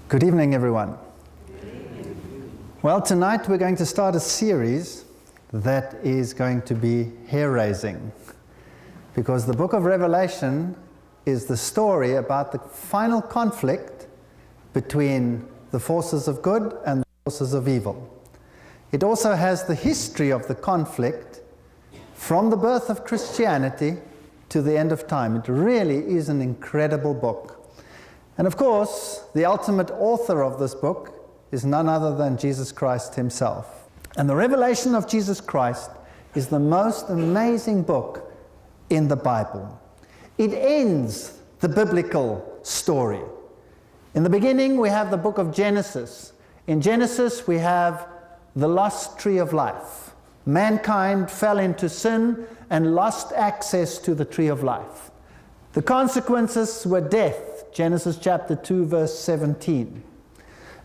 Good evening, everyone. Well, tonight we're going to start a series that is going to be hair-raising, because the book of Revelation is the story about the final conflict between the forces of good and the forces of evil. It also has the history of the conflict from the birth of Christianity to the end of time. It really is an incredible book. And of course, the ultimate author of this book is none other than Jesus Christ himself. And the revelation of Jesus Christ is the most amazing book in the Bible. It ends the biblical story. In the beginning, we have the book of Genesis. In Genesis, we have the lost tree of life. Mankind fell into sin and lost access to the tree of life. The consequences were death. Genesis chapter 2, verse 17.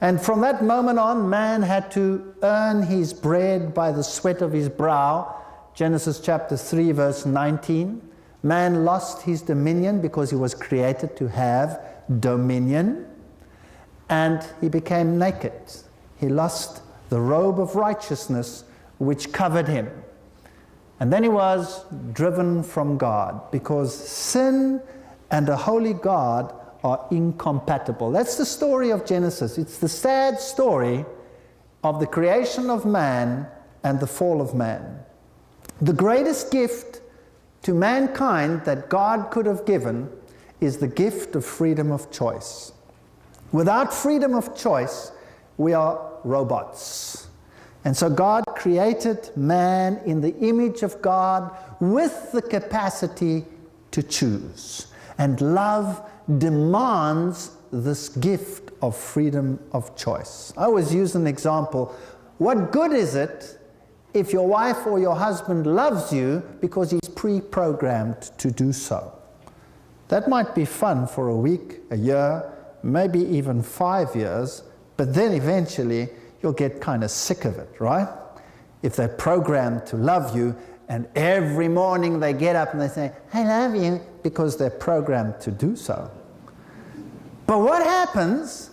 And from that moment on, man had to earn his bread by the sweat of his brow. Genesis chapter 3, verse 19. Man lost his dominion because he was created to have dominion. And he became naked. He lost the robe of righteousness which covered him. And then he was driven from God, because sin and a holy God are incompatible. That's the story of Genesis. It's the sad story of the creation of man and the fall of man. The greatest gift to mankind that God could have given is the gift of freedom of choice. Without freedom of choice, we are robots. And so God created man in the image of God with the capacity to choose. And love demands this gift of freedom of choice. I always use an example. What good is it if your wife or your husband loves you because he's pre-programmed to do so? That might be fun for a week, a year, maybe even 5 years, but then eventually you'll get kind of sick of it, right? If they're programmed to love you and every morning they get up and they say, "I love you," because they're programmed to do so. But what happens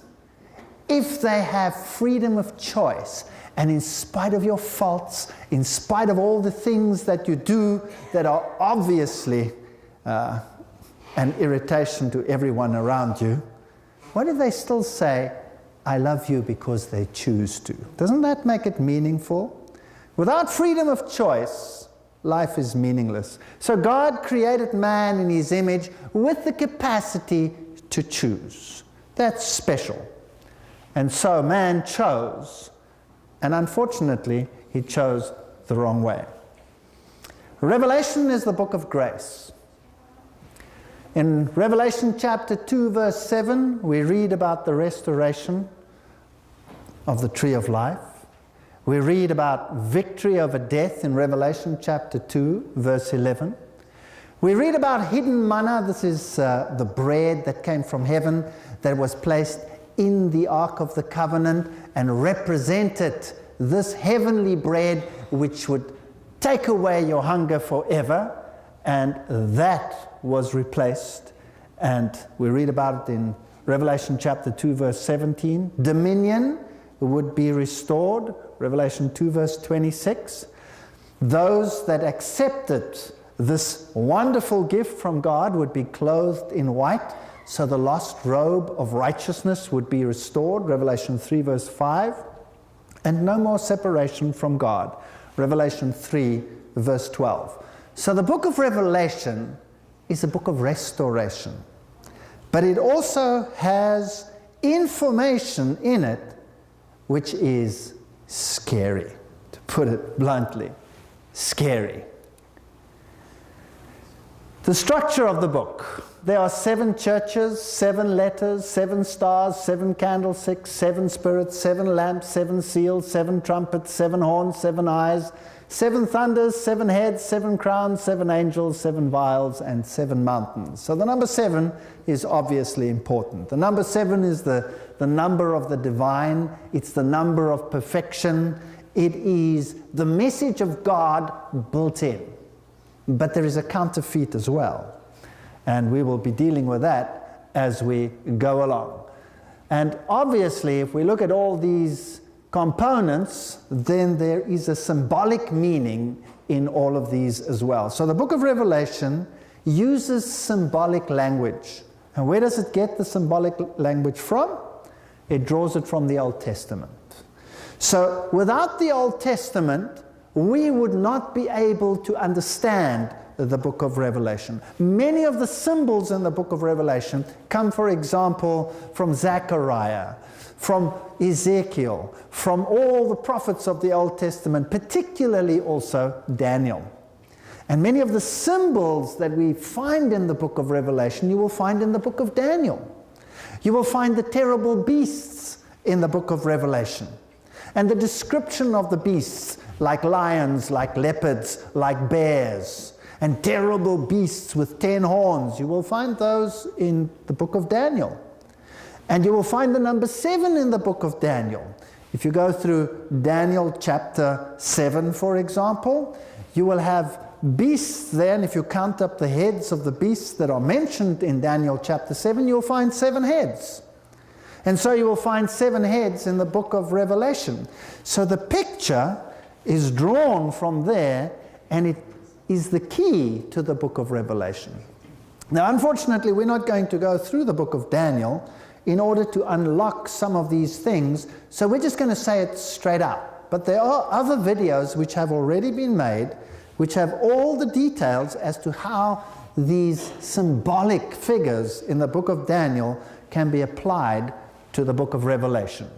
if they have freedom of choice, and in spite of your faults, in spite of all the things that you do that are obviously an irritation to everyone around you, what if they still say, "I love you," because they choose to? Doesn't that make it meaningful? Without freedom of choice, life is meaningless. So God created man in his image with the capacity to choose. That's special. And so man chose, and unfortunately, he chose the wrong way. Revelation is the book of grace. In Revelation chapter 2, verse 7, we read about the restoration of the tree of life. We read about victory over death in Revelation chapter 2, verse 11. We read about hidden manna. This is the bread that came from heaven that was placed in the Ark of the Covenant and represented this heavenly bread which would take away your hunger forever. And that was replaced. And we read about it in Revelation chapter 2, verse 17. Dominion would be restored. Revelation 2, verse 26. Those that accepted this wonderful gift from God would be clothed in white, so the lost robe of righteousness would be restored. Revelation 3, verse 5. And no more separation from God. Revelation 3, verse 12. So the book of Revelation is a book of restoration. But it also has information in it which is scary, to put it bluntly. Scary. The structure of the book. There are 7 churches, 7 letters, 7 stars, 7 candlesticks, 7 spirits, 7 lamps, 7 seals, 7 trumpets, 7 horns, 7 eyes, 7 thunders, 7 heads, 7 crowns, 7 angels, 7 vials, and 7 mountains. So the number 7 is obviously important. The number 7 is the number of the divine. It's the number of perfection. It is the message of God built in. But there is a counterfeit as well. And we will be dealing with that as we go along. And obviously, if we look at all these components, then there is a symbolic meaning in all of these as well. So the book of Revelation uses symbolic language. And where does it get the symbolic language from? It draws it from the Old Testament. So without the Old Testament, we would not be able to understand the book of Revelation. Many of the symbols in the book of Revelation come, for example, from Zechariah, from Ezekiel, from all the prophets of the Old Testament, particularly also Daniel. And many of the symbols that we find in the book of Revelation, you will find in the book of Daniel. You will find the terrible beasts in the book of Revelation. And the description of the beasts, like lions, like leopards, like bears, and terrible beasts with 10 horns. You will find those in the book of Daniel. And you will find the number 7 in the book of Daniel. If you go through Daniel chapter 7, for example, you will have beasts there, and if you count up the heads of the beasts that are mentioned in Daniel chapter 7, you'll find 7 heads. And so you will find 7 heads in the book of Revelation. So the picture is drawn from there, and it is the key to the book of Revelation. Now, unfortunately, we're not going to go through the book of Daniel in order to unlock some of these things, so we're just going to say it straight out. But there are other videos which have already been made, which have all the details as to how these symbolic figures in the book of Daniel can be applied to the book of Revelation.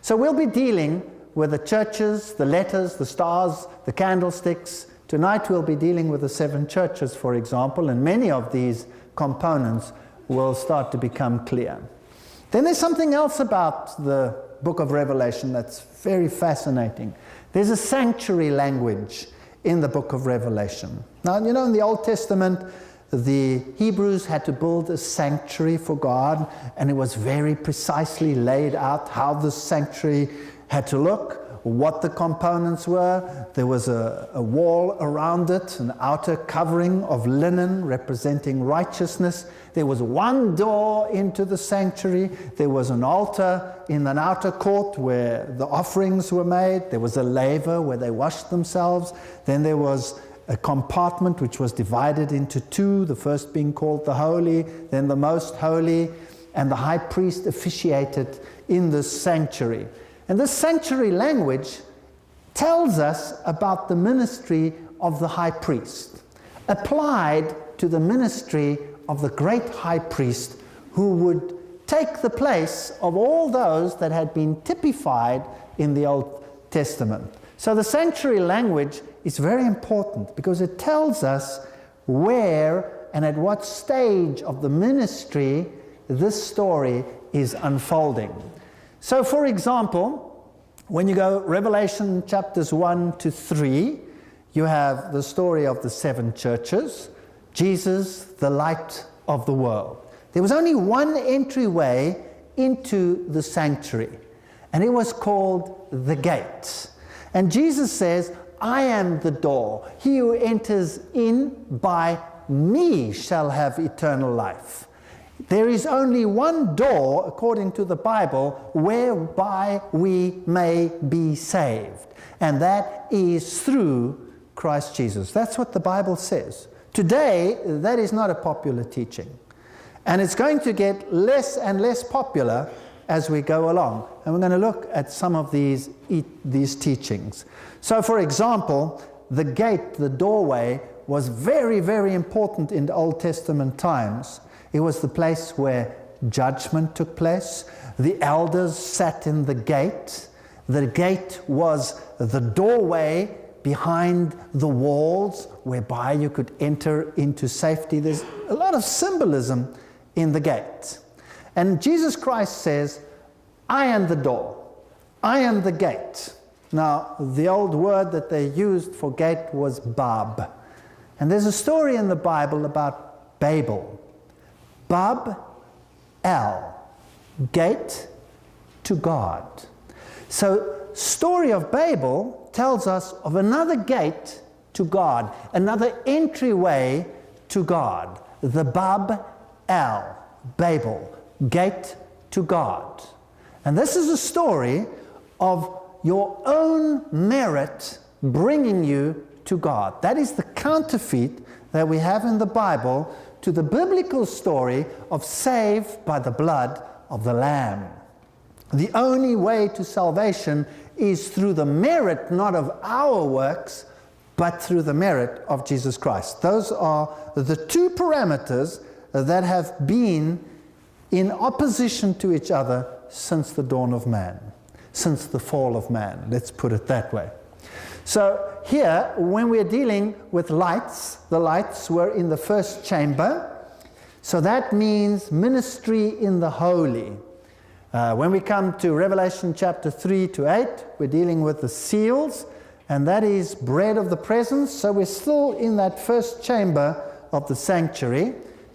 So we'll be dealing with the churches, the letters, the stars, the candlesticks. Tonight we'll be dealing with the 7 churches, for example, and many of these components will start to become clear. Then there's something else about the book of Revelation that's very fascinating. There's a sanctuary language in the book of Revelation. Now, you know, in the Old Testament, the Hebrews had to build a sanctuary for God, and it was very precisely laid out how the sanctuary had to look, what the components were. There was a wall around it, an outer covering of linen representing righteousness. There was one door into the sanctuary. There was an altar in an outer court where the offerings were made. There was a laver where they washed themselves. Then there was a compartment which was divided into 2, the first being called the Holy, then the Most Holy, and the high priest officiated in this sanctuary. And this sanctuary language tells us about the ministry of the high priest, applied to the ministry of the great high priest who would take the place of all those that had been typified in the Old Testament. So the sanctuary language is very important because it tells us where and at what stage of the ministry this story is unfolding. So, for example, when you go Revelation chapters 1 to 3, you have the story of the 7 churches, Jesus, the light of the world. There was only one entryway into the sanctuary, and it was called the gate. And Jesus says, I am the door. He who enters in by me shall have eternal life. There is only one door, according to the Bible, whereby we may be saved. And that is through Christ Jesus. That's what the Bible says. Today, that is not a popular teaching. And it's going to get less and less popular as we go along. And we're going to look at some of these teachings. So, for example, the gate, the doorway, was very, very important in the Old Testament times. It was the place where judgment took place. The elders sat in the gate. The gate was the doorway behind the walls whereby you could enter into safety. There's a lot of symbolism in the gate. And Jesus Christ says, I am the door. I am the gate. Now, the old word that they used for gate was bab. And there's a story in the Bible about Babel. Bab, El, gate to God. So, story of Babel tells us of another gate to God, another entryway to God. The Bab, El, Babel, gate to God. And this is a story of your own merit bringing you to God. That is the counterfeit that we have in the Bible to the biblical story of saved by the blood of the Lamb. The only way to salvation is through the merit not of our works, but through the merit of Jesus Christ. Those are the two parameters that have been in opposition to each other since the dawn of man, since the fall of man. Let's put it that way. So here, when we're dealing with lights, the lights were in the first chamber. So that means ministry in the holy. When we come to Revelation chapter 3 to 8, we're dealing with the seals, and that is bread of the presence. So we're still in that first chamber of the sanctuary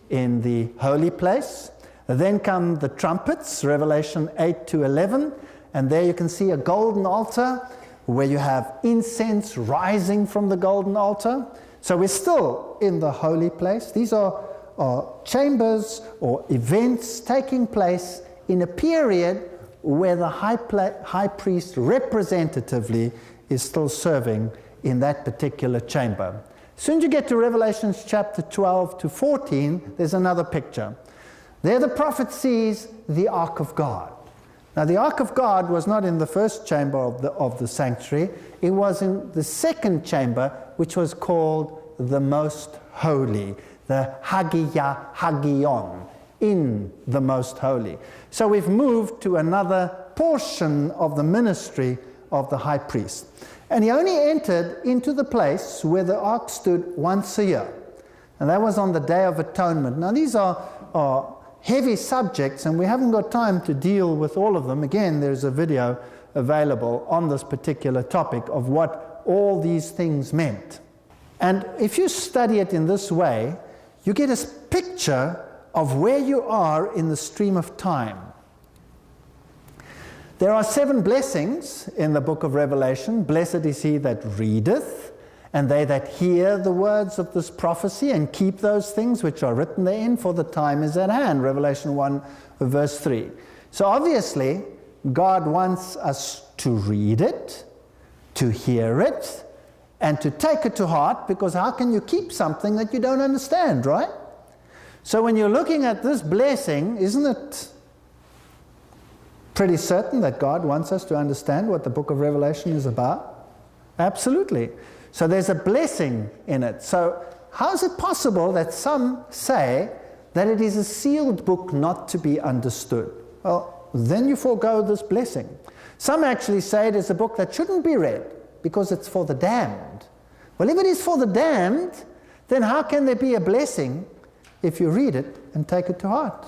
in the holy place. Then come the trumpets, Revelation 8 to 11, and there you can see a golden altar where you have incense rising from the golden altar. So we're still in the holy place. These are chambers or events taking place in a period where the high priest representatively is still serving in that particular chamber. As soon as you get to Revelation chapter 12 to 14, there's another picture. There the prophet sees the Ark of God. Now the Ark of God was not in the first chamber of the sanctuary. It was in the second chamber, which was called the Most Holy, the Hagia Hagion, in the Most Holy. So we've moved to another portion of the ministry of the high priest. And he only entered into the place where the ark stood once a year. And that was on the Day of Atonement. Now these are heavy subjects, and we haven't got time to deal with all of them. Again, there's a video available on this particular topic of what all these things meant. And if you study it in this way, you get a picture of where you are in the stream of time. There are 7 blessings in the book of Revelation. Blessed is he that readeth, and they that hear the words of this prophecy and keep those things which are written therein, for the time is at hand. Revelation 1 verse 3. So obviously, God wants us to read it, to hear it, and to take it to heart, because how can you keep something that you don't understand, right? So when you're looking at this blessing, isn't it pretty certain that God wants us to understand what the book of Revelation is about? Absolutely. So there's a blessing in it. So how is it possible that some say that it is a sealed book not to be understood? Well, then you forego this blessing. Some actually say it is a book that shouldn't be read because it's for the damned. Well, if it is for the damned, then how can there be a blessing if you read it and take it to heart?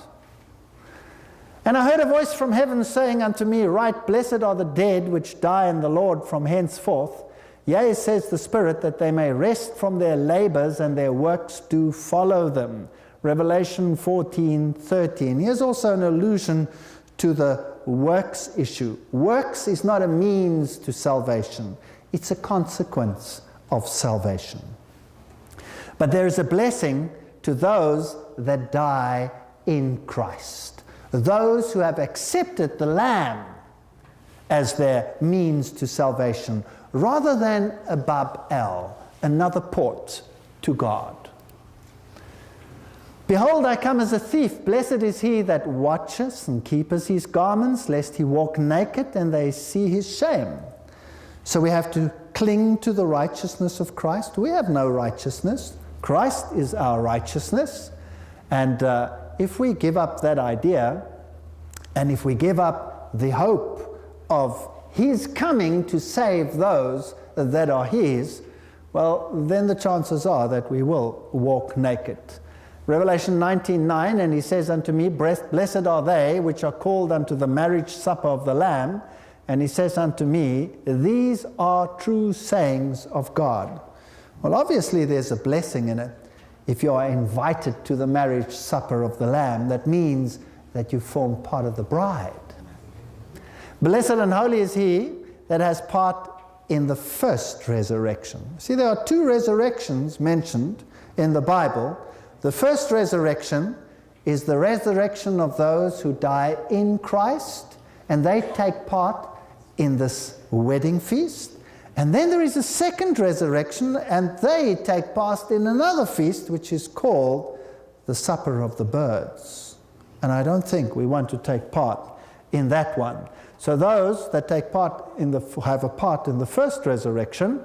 And I heard a voice from heaven saying unto me, Write, blessed are the dead which die in the Lord from henceforth. Yea, says the Spirit, that they may rest from their labors, and their works do follow them. Revelation 14:13. Here's also an allusion to the works issue. Works is not a means to salvation. It's a consequence of salvation. But there is a blessing to those that die in Christ. Those who have accepted the Lamb as their means to salvation, rather than a Bab-el, another port to God. Behold, I come as a thief. Blessed is he that watches and keepeth his garments, lest he walk naked and they see his shame. So we have to cling to the righteousness of Christ. We have no righteousness. Christ is our righteousness. And if we give up that idea, and if we give up the hope of his coming to save those that are his, well, then the chances are that we will walk naked. Revelation 19:9, and he says unto me, Blessed are they which are called unto the marriage supper of the Lamb. And he says unto me, These are true sayings of God. Well, obviously there's a blessing in it. If you are invited to the marriage supper of the Lamb, that means that you form part of the bride. Blessed and holy is he that has part in the first resurrection. See, there are 2 resurrections mentioned in the Bible. The first resurrection is the resurrection of those who die in Christ, and they take part in this wedding feast. And then there is a second resurrection, and they take part in another feast, which is called the Supper of the Birds. And I don't think we want to take part in that one. So those that take part have a part in the first resurrection,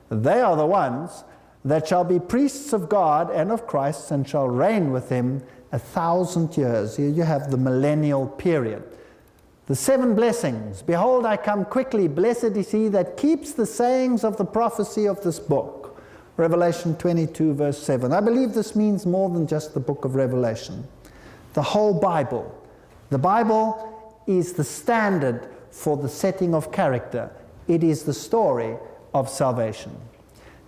they are the ones that shall be priests of God and of Christ, and shall reign with him 1,000 years. Here you have the millennial period. The 7 blessings. Behold, I come quickly. Blessed is he that keeps the sayings of the prophecy of this book. Revelation 22, verse 7. I believe this means more than just the book of Revelation. The whole Bible. The Bible is the standard for the setting of character. It is the story of salvation.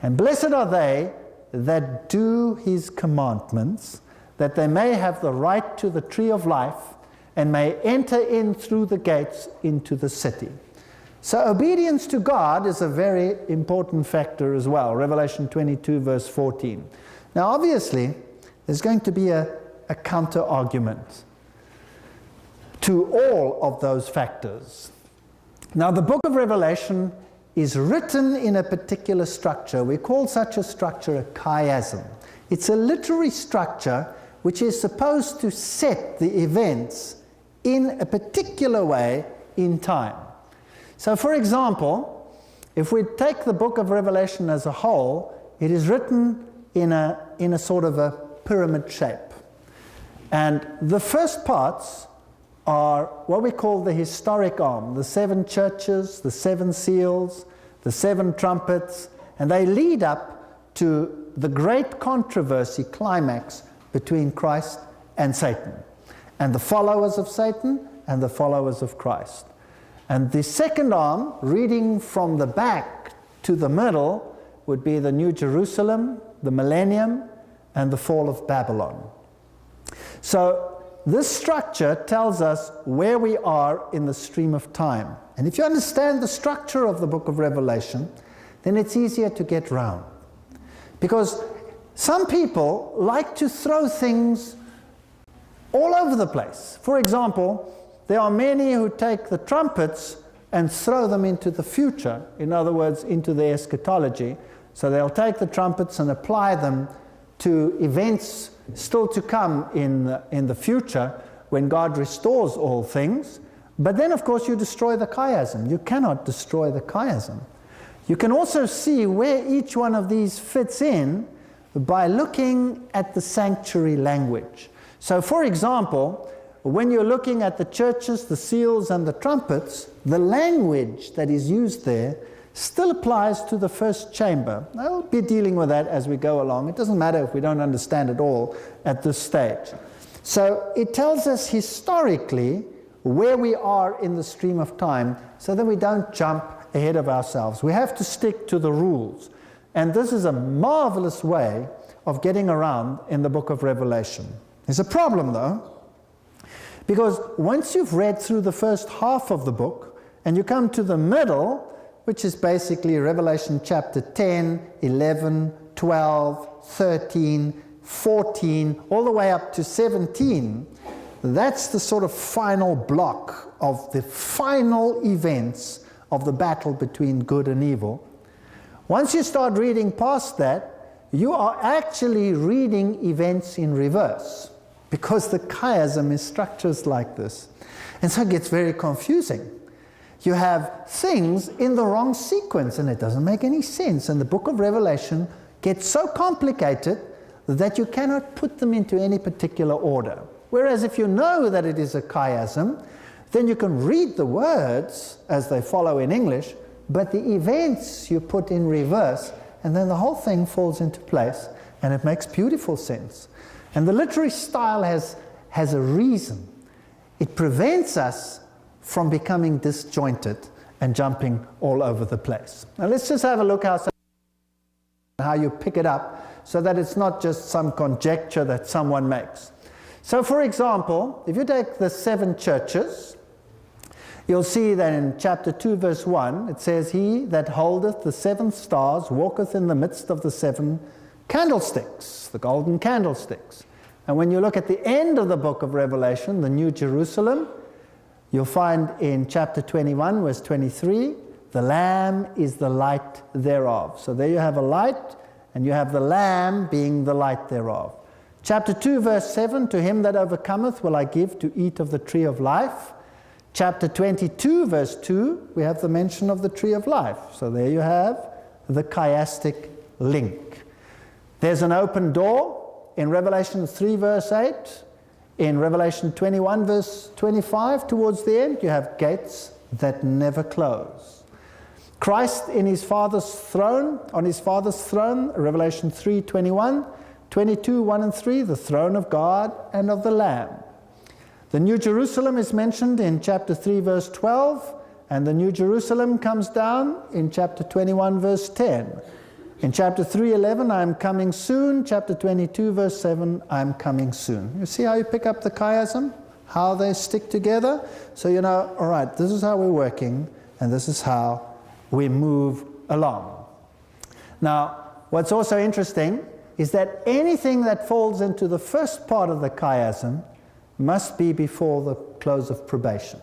And blessed are they that do his commandments, that they may have the right to the tree of life, and may enter in through the gates into the city. So obedience to God is a very important factor as well. Revelation 22, verse 14. Now obviously, there's going to be a counter-argument to all of those factors. Now the book of Revelation is written in a particular structure. We call such a structure a chiasm. It's a literary structure which is supposed to set the events in a particular way in time. So for example, if we take the book of Revelation as a whole, it is written in a sort of a pyramid shape. And the first parts are what we call the historic arm, the 7 churches, the 7 seals, the 7 trumpets, and they lead up to the great controversy climax between Christ and Satan, and the followers of Satan and the followers of Christ. And the second arm, reading from the back to the middle, would be the New Jerusalem, the millennium, and the fall of Babylon. So this structure tells us where we are in the stream of time. And if you understand the structure of the book of Revelation, then it's easier to get round. Because some people like to throw things all over the place. For example, there are many who take the trumpets and throw them into the future, in other words, into the eschatology. So they'll take the trumpets and apply them to events still to come in the future when God restores all things. But then, of course, you destroy the chiasm. You cannot destroy the chiasm. You can also see where each one of these fits in by looking at the sanctuary language. So, for example, when you're looking at the churches, the seals, and the trumpets, the language that is used there still applies to the first chamber. I'll be dealing with that as we go along. It doesn't matter if we don't understand it all at this stage. So it tells us historically where we are in the stream of time so that we don't jump ahead of ourselves. We have to stick to the rules. And this is a marvelous way of getting around in the book of Revelation. There's a problem though, because once you've read through the first half of the book and you come to the middle, which is basically Revelation chapter 10, 11, 12, 13, 14, all the way up to 17, that's the sort of final block of the final events of the battle between good and evil. Once you start reading past that, you are actually reading events in reverse, because the chiasm is structures like this. And so it gets very confusing. You have things in the wrong sequence, and it doesn't make any sense. And the book of Revelation gets so complicated that you cannot put them into any particular order. Whereas if you know that it is a chiasm, then you can read the words as they follow in English, but the events you put in reverse, and then the whole thing falls into place, and it makes beautiful sense. And the literary style has a reason. It prevents us from becoming disjointed and jumping all over the place. Now let's just have a look how you pick it up so that it's not just some conjecture that someone makes. So for example, if you take the 7 churches, you'll see that in chapter 2 verse 1 it says, "He that holdeth the 7 stars walketh in the midst of the 7 candlesticks," the golden candlesticks. And when you look at the end of the book of Revelation, the New Jerusalem, You'll find in chapter 21, verse 23, the Lamb is the light thereof. So there you have a light, and you have the Lamb being the light thereof. Chapter 2, verse 7, to him that overcometh will I give to eat of the tree of life. Chapter 22, verse 2, we have the mention of the tree of life. So there you have the chiastic link. There's an open door in Revelation 3, verse 8. In Revelation 21, verse 25, towards the end, you have gates that never close. Christ in his Father's throne, on his Father's throne, Revelation 3:21, 22, 1 and 3, the throne of God and of the Lamb. The New Jerusalem is mentioned in chapter 3, verse 12, and the New Jerusalem comes down in chapter 21, verse 10. In chapter 3:11, I am coming soon. Chapter 22, verse 7, I am coming soon. You see how you pick up the chiasm? How they stick together? So you know, all right, this is how we're working, and this is how we move along. Now, what's also interesting is that anything that falls into the first part of the chiasm must be before the close of probation,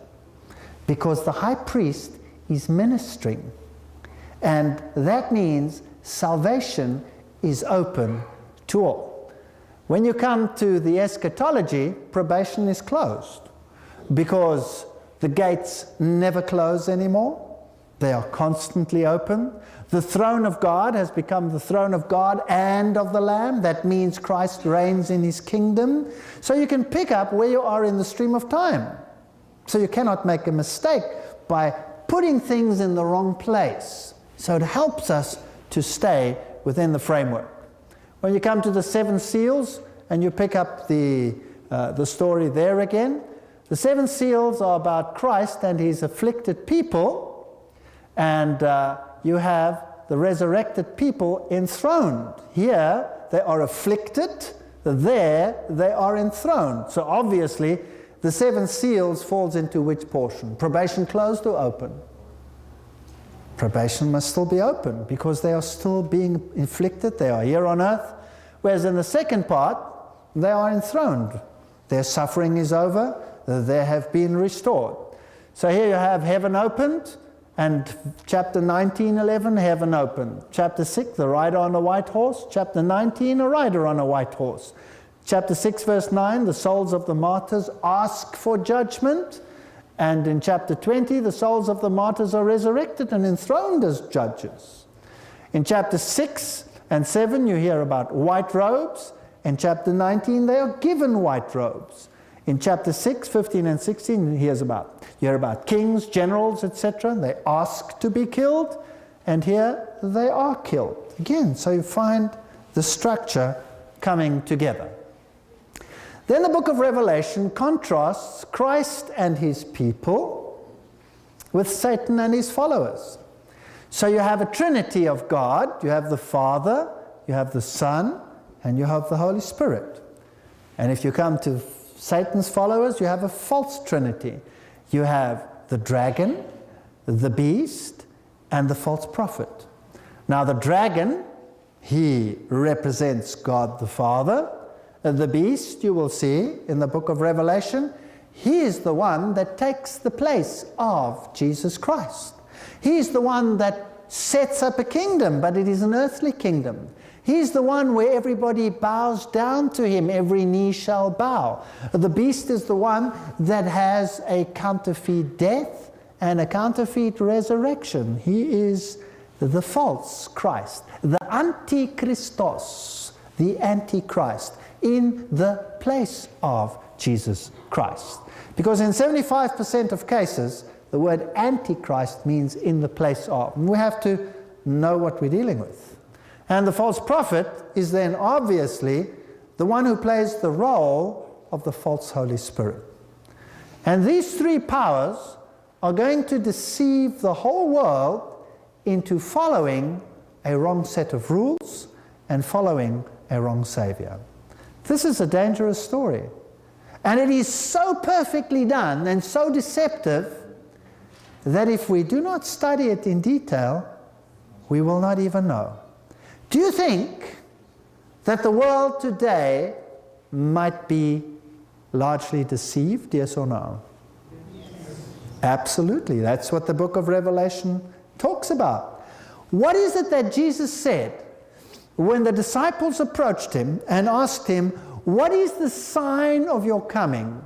because the high priest is ministering, and that means salvation is open to all. When you come to the eschatology, probation is closed, because the gates never close anymore. They are constantly open. The throne of God has become the throne of God and of the Lamb. That means Christ reigns in his kingdom. So you can pick up where you are in the stream of time. So you cannot make a mistake by putting things in the wrong place. So it helps us to stay within the framework. When you come to the 7 seals and you pick up the story there again, the 7 seals are about Christ and his afflicted people, and you have the resurrected people enthroned. Here they are afflicted, there they are enthroned. So obviously the 7 seals falls into which portion? Probation closed or open? Probation must still be open, because they are still being inflicted. They are here on earth. Whereas in the second part, they are enthroned. Their suffering is over. They have been restored. So here you have heaven opened, and chapter 19:11, heaven opened. Chapter 6, the rider on a white horse. Chapter 19, a rider on a white horse. Chapter 6, verse 9, the souls of the martyrs ask for judgment. And in chapter 20, the souls of the martyrs are resurrected and enthroned as judges. In chapter 6 and 7, you hear about white robes. In chapter 19, they are given white robes. In chapter 6, 15 and 16, you hear about kings, generals, etc. They ask to be killed, and here they are killed. Again, so you find the structure coming together. Then the book of Revelation contrasts Christ and his people with Satan and his followers. So you have a trinity of God. You have the Father, you have the Son, and you have the Holy Spirit. And if you come to Satan's followers, you have a false trinity. You have the dragon, the beast, and the false prophet. Now the dragon, he represents God the Father. The beast, you will see in the book of Revelation, he is the one that takes the place of Jesus Christ. He is the one that sets up a kingdom, but it is an earthly kingdom. He's the one where everybody bows down to him, every knee shall bow. The beast is the one that has a counterfeit death and a counterfeit resurrection. He is the false Christ, the Antichristos, the Antichrist, in the place of Jesus Christ. Because in 75% of cases, the word Antichrist means in the place of. And we have to know what we're dealing with. And the false prophet is then obviously the one who plays the role of the false Holy Spirit. And these 3 powers are going to deceive the whole world into following a wrong set of rules and following a wrong Savior. This is a dangerous story. And it is so perfectly done and so deceptive that if we do not study it in detail, we will not even know. Do you think that the world today might be largely deceived, yes or no? Absolutely. That's what the book of Revelation talks about. What is it that Jesus said when the disciples approached him and asked him, what is the sign of your coming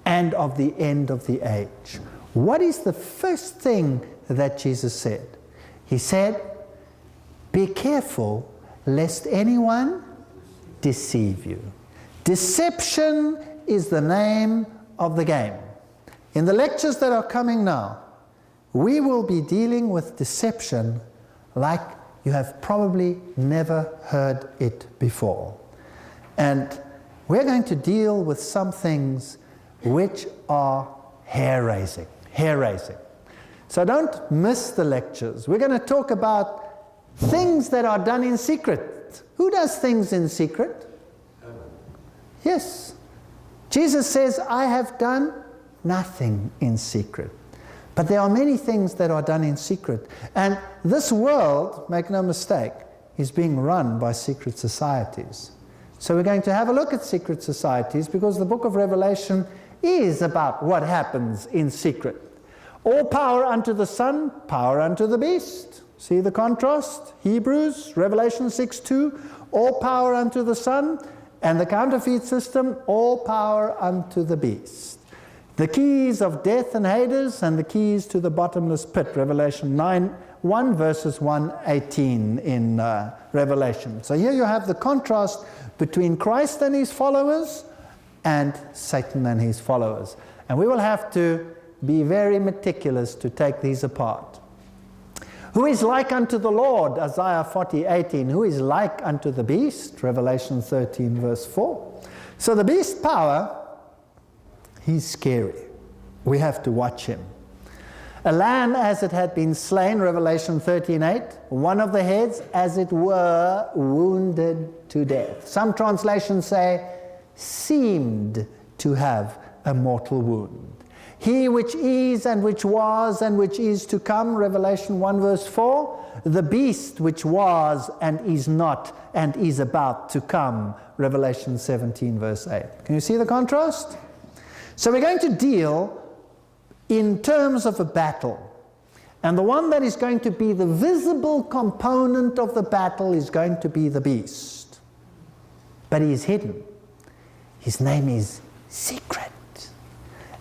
and of the end of the age? What is the first thing that Jesus said? He said, be careful lest anyone deceive you. Deception is the name of the game. In the lectures that are coming now, we will be dealing with deception like you have probably never heard it before. And we're going to deal with some things which are hair-raising. Hair-raising. So don't miss the lectures. We're going to talk about things that are done in secret. Who does things in secret? Yes. Jesus says, I have done nothing in secret. But there are many things that are done in secret. And this world, make no mistake, is being run by secret societies. So we're going to have a look at secret societies because the book of Revelation is about what happens in secret. All power unto the Son, power unto the beast. See the contrast? Hebrews, Revelation 6:2, all power unto the Son, and the counterfeit system, all power unto the beast. The keys of death and Hades and the keys to the bottomless pit, Revelation 9:1 verses 1:18 in Revelation. So here you have the contrast between Christ and his followers and Satan and his followers. And we will have to be very meticulous to take these apart. Who is like unto the Lord? Isaiah 40:18. Who is like unto the beast? Revelation 13 verse 4. So the beast power, he's scary. We have to watch him. A lamb as it had been slain, Revelation 13:8. One of the heads as it were wounded to death. Some translations say seemed to have a mortal wound. He which is and which was and which is to come, Revelation 1 verse 4. The beast which was and is not and is about to come, Revelation 17 verse 8. Can you see the contrast? So we're going to deal in terms of a battle. And the one that is going to be the visible component of the battle is going to be the beast. But he is hidden. His name is secret.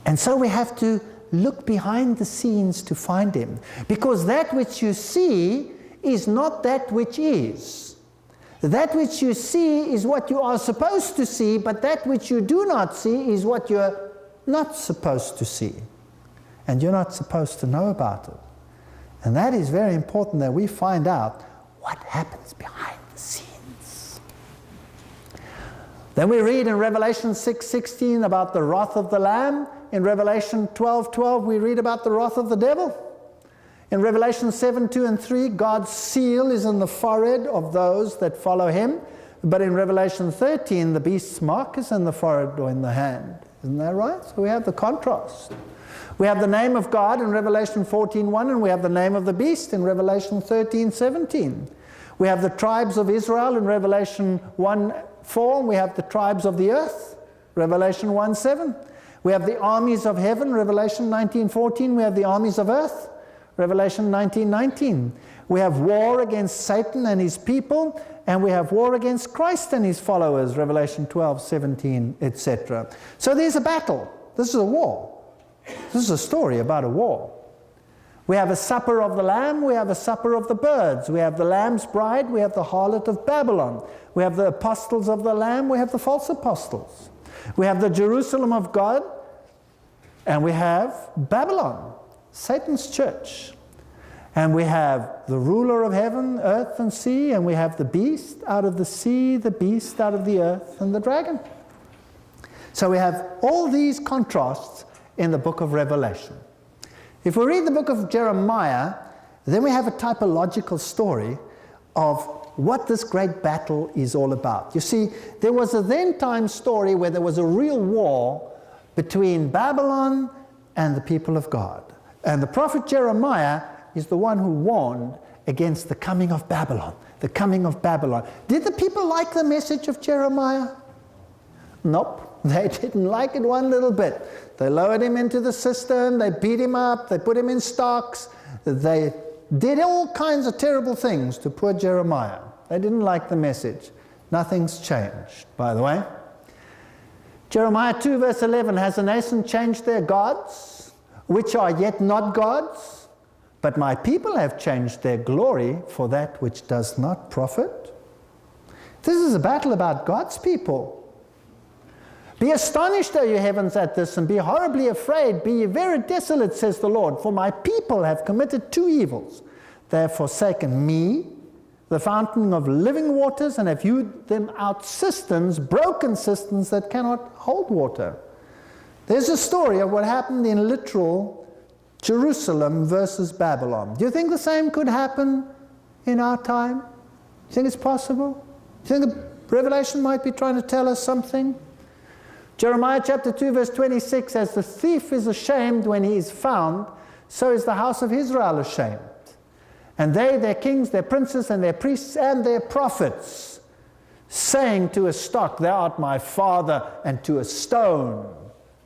And so we have to look behind the scenes to find him. Because that which you see is not that which is. That which you see is what you are supposed to see, but that which you do not see is what you're not supposed to see. And you're not supposed to know about it. And that is very important that we find out what happens behind the scenes. Then we read in Revelation 6:16 about the wrath of the Lamb. In Revelation 12:12 we read about the wrath of the devil. In Revelation 7:2 and 3, God's seal is in the forehead of those that follow him. But in Revelation 13, the beast's mark is in the forehead or in the hand. Isn't that right? So we have the contrast. We have the name of God in Revelation 14:1, and we have the name of the beast in Revelation 13:17. We have the tribes of Israel in Revelation 1:4, and we have the tribes of the earth, Revelation 1:7. We have the armies of heaven, Revelation 19:14. We have the armies of earth, Revelation 19:19. We have war against Satan and his people, and we have war against Christ and his followers, Revelation 12:17, etc. So there's a battle. This is a war. This is a story about a war. We have a supper of the Lamb, we have a supper of the birds. We have the Lamb's bride, we have the harlot of Babylon. We have the apostles of the Lamb, we have the false apostles. We have the Jerusalem of God, and we have Babylon, Satan's church. And we have the ruler of heaven, earth, and sea, and we have the beast out of the sea, the beast out of the earth, and the dragon. So we have all these contrasts in the book of Revelation. If we read the book of Jeremiah, then we have a typological story of what this great battle is all about. You see, there was a then-time story where there was a real war between Babylon and the people of God. And the prophet Jeremiah is the one who warned against the coming of Babylon, the coming of Babylon. Did the people like the message of Jeremiah? Nope. They didn't like it one little bit. They lowered him into the cistern, they beat him up, they put him in stocks, they did all kinds of terrible things to poor Jeremiah. They didn't like the message. Nothing's changed, by the way. Jeremiah 2 verse 11, has the nation changed their gods, which are yet not gods? But my people have changed their glory for that which does not profit. This is a battle about God's people. Be astonished, O you heavens, at this, and be horribly afraid. Be ye very desolate, says the Lord, for my people have committed two evils. They have forsaken me, the fountain of living waters, and have hewed them out cisterns, broken cisterns that cannot hold water. There's a story of what happened in literal Jerusalem versus Babylon. Do you think the same could happen in our time? Do you think it's possible? Do you think the Revelation might be trying to tell us something? Jeremiah chapter 2 verse 26 says, the thief is ashamed when he is found, so is the house of Israel ashamed. And they, their kings, their princes, and their priests, and their prophets, saying to a stock, thou art my father, and to a stone,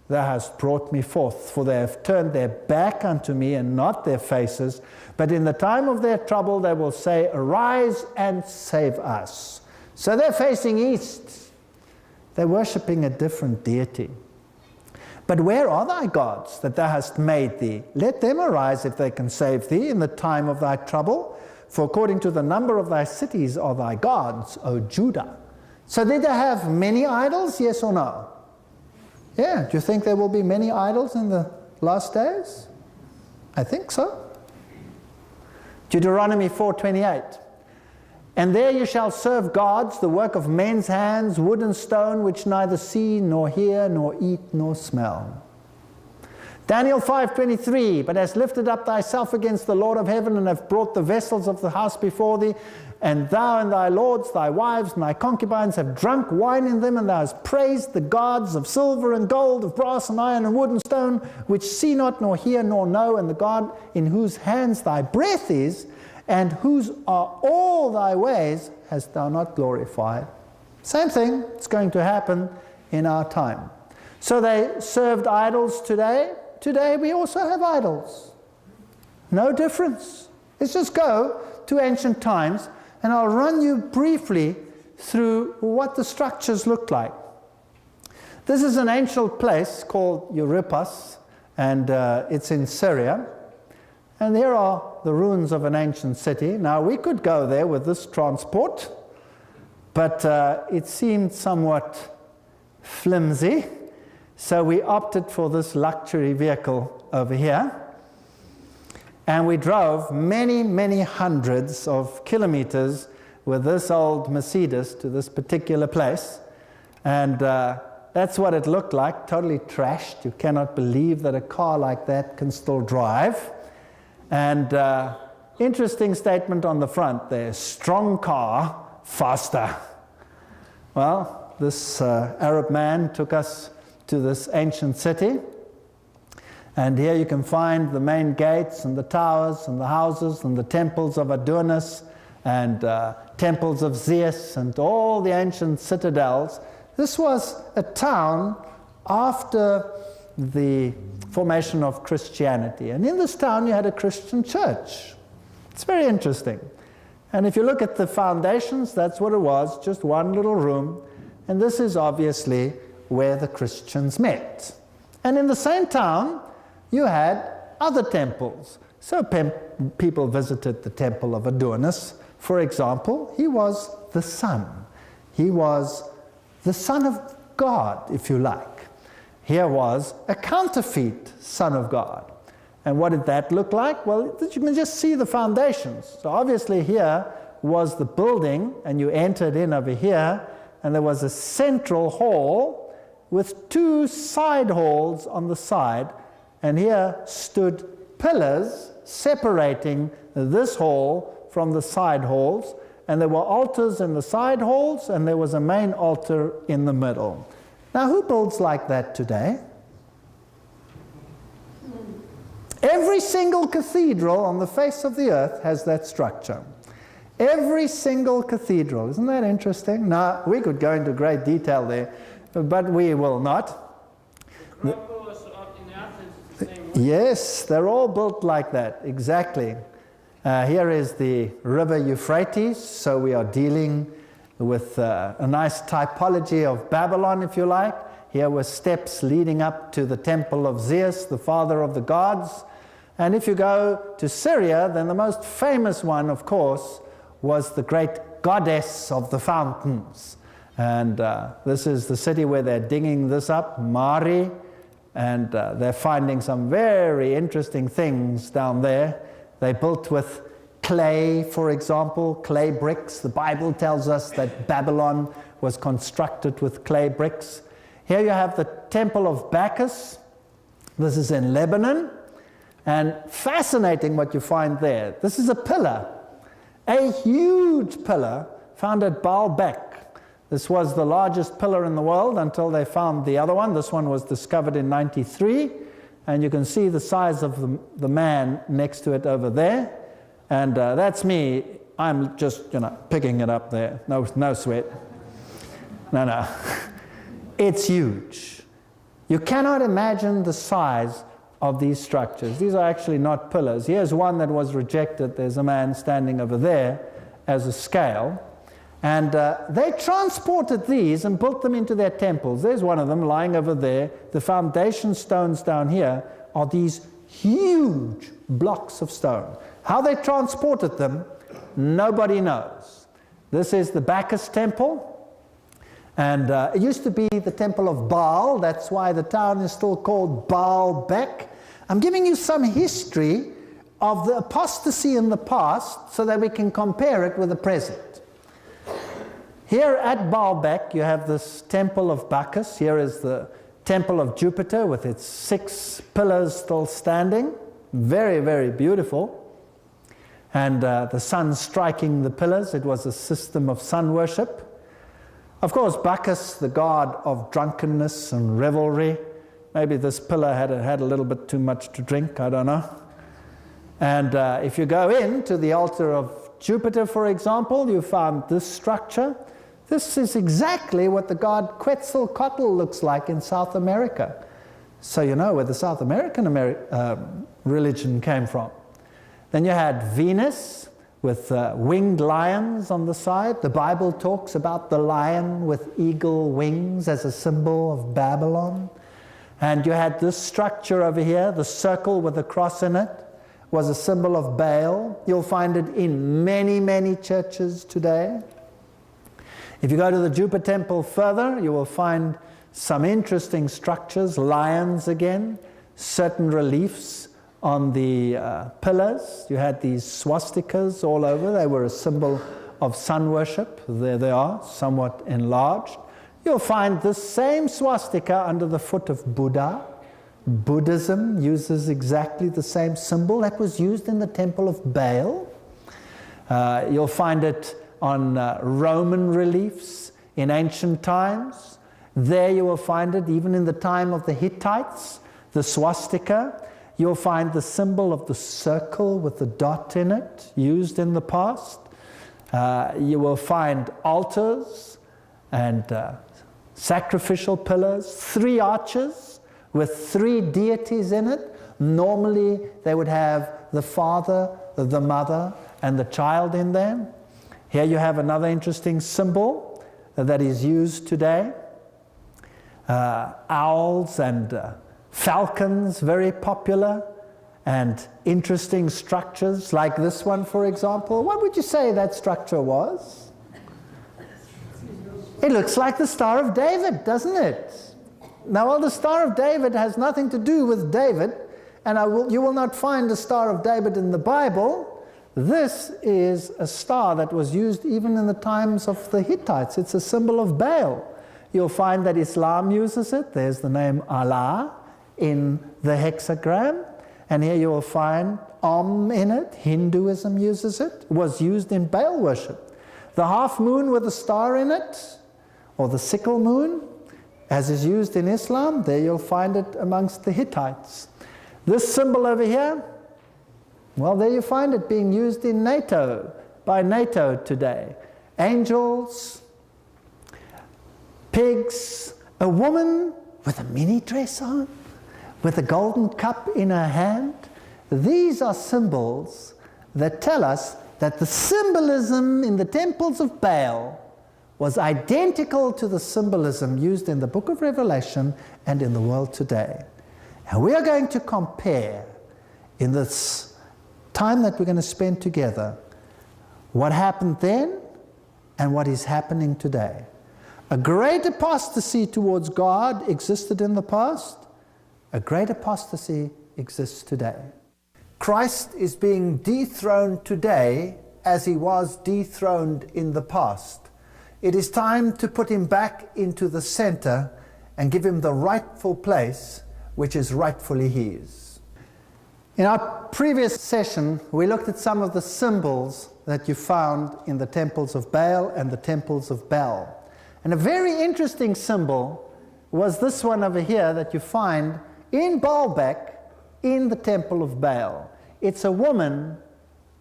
thou hast brought me forth. For they have turned their back unto me, and not their faces. But in the time of their trouble they will say, arise and save us. So they're facing east. They're worshipping a different deity. But where are thy gods that thou hast made thee? Let them arise if they can save thee in the time of thy trouble. For according to the number of thy cities are thy gods, O Judah. So did they have many idols, yes or no? Yeah, do you think there will be many idols in the last days? I think so. Deuteronomy 4:28. And there you shall serve gods, the work of men's hands, wood and stone, which neither see, nor hear, nor eat, nor smell. Daniel 5:23, but hast lifted up thyself against the Lord of heaven, and have brought the vessels of the house before thee, and thou and thy lords, thy wives, and thy concubines have drunk wine in them, and thou hast praised the gods of silver and gold, of brass and iron and wood and stone, which see not, nor hear, nor know, and the God in whose hands thy breath is, and whose are all thy ways, hast thou not glorified. Same thing, it's going to happen in our time. So they served idols today. Today we also have idols. No difference. Let's just go to ancient times, and I'll run you briefly through what the structures looked like. This is an ancient place called Euripus, and it's in Syria. And there are the ruins of an ancient city. Now, we could go there with this transport, but it seemed somewhat flimsy, so we opted for this luxury vehicle over here. And we drove many, many hundreds of kilometers with this old Mercedes to this particular place. And that's what it looked like, totally trashed. You cannot believe that a car like that can still drive. And interesting statement on the front there, strong car, faster. Well, this Arab man took us to this ancient city. And here you can find the main gates and the towers and the houses and the temples of Adonis and temples of Zeus and all the ancient citadels. This was a town after the formation of Christianity. And in this town you had a Christian church. It's very interesting. And if you look at the foundations, that's what it was, just one little room. And this is obviously where the Christians met. And in the same town, you had other temples. So people visited the temple of Adonis. For example, he was the sun. He was the Son of God, if you like. Here was a counterfeit Son of God. And what did that look like? Well, you can just see the foundations. So obviously here was the building, and you entered in over here, and there was a central hall with two side halls on the side, and here stood pillars separating this hall from the side halls, and there were altars in the side halls, and there was a main altar in the middle. Now, who builds like that today? Every single cathedral on the face of the earth has that structure. Every single cathedral. Isn't that interesting? Now, we could go into great detail there. but we will not. Yes, they're all built like that, exactly. Here is the river Euphrates, so we are dealing with a nice typology of Babylon, if you like. Here were steps leading up to the temple of Zeus, the father of the gods. And if you go to Syria, then the most famous one, of course, was the great goddess of the fountains. And this is the city where they're digging this up, Mari. And they're finding some very interesting things down there. They built with clay, for example, clay bricks. The Bible tells us that Babylon was constructed with clay bricks. Here you have the temple of Bacchus. This is in Lebanon. And fascinating what you find there. This is a pillar, a huge pillar found at Baalbek. This was the largest pillar in the world until they found the other one. This one was discovered in 93, and you can see the size of the man next to it over there. And that's me. I'm just, picking it up there. No sweat. No. It's huge. You cannot imagine the size of these structures. These are actually not pillars. Here's one that was rejected. There's a man standing over there as a scale. And they transported these and built them into their temples. There's one of them lying over there. The foundation stones down here are these huge blocks of stone. How they transported them, nobody knows. This is the Bacchus Temple. And it used to be the temple of Baal. That's why the town is still called Baalbek. I'm giving you some history of the apostasy in the past so that we can compare it with the present. Here at Baalbek, you have this temple of Bacchus. Here is the temple of Jupiter with its 6 pillars still standing. Very, very beautiful. And the sun striking the pillars. It was a system of sun worship. Of course, Bacchus, the god of drunkenness and revelry. Maybe this pillar had a little bit too much to drink, I don't know. And if you go into the altar of Jupiter, for example, you find this structure. This is exactly what the god Quetzalcoatl looks like in South America. So you know where the South American religion came from. Then you had Venus with winged lions on the side. The Bible talks about the lion with eagle wings as a symbol of Babylon. And you had this structure over here, the circle with a cross in it, was a symbol of Baal. You'll find it in many, many churches today. If you go to the Jupiter Temple further, you will find some interesting structures, lions again, certain reliefs on the pillars. You had these swastikas all over. They were a symbol of sun worship. There they are, somewhat enlarged. You'll find this same swastika under the foot of Buddha. Buddhism uses exactly the same symbol that was used in the temple of Baal. You'll find it on Roman reliefs in ancient times. There you will find it even in the time of the Hittites, the swastika. You'll find the symbol of the circle with the dot in it, used in the past. You will find altars and sacrificial pillars, 3 arches with 3 deities in it. Normally they would have the father, the mother, and the child in them. Here you have another interesting symbol that is used today. Owls and falcons, very popular, and interesting structures like this one, for example. What would you say that structure was? It looks like the Star of David, doesn't it? Now, well, the Star of David has nothing to do with David, and you will not find the Star of David in the Bible. This is a star that was used even in the times of the Hittites. It's a symbol of Baal. You'll find that Islam uses it. There's the name Allah in the hexagram. And here you will find in it. Hinduism uses it. It was used in Baal worship. The half moon with a star in it, or the sickle moon, as is used in Islam, there you'll find it amongst the Hittites. This symbol over here, well, there you find it being used in NATO, by NATO today. Angels, pigs, A woman with a mini dress on, with a golden cup in her hand. These are symbols that tell us that the symbolism in the temples of Baal was identical to the symbolism used in the book of Revelation and in the world today. And we are going to compare in this time that we're going to spend together what happened then and what is happening today. A great apostasy towards God existed in the past. A great apostasy exists today. Christ is being dethroned today as he was dethroned in the past. It is time to put him back into the center and give him the rightful place which is rightfully his. In our previous session, we looked at some of the symbols that you found in the temples of Baal and the temples of Baal. And a very interesting symbol was this one over here that you find in Baalbek in the temple of Baal. It's a woman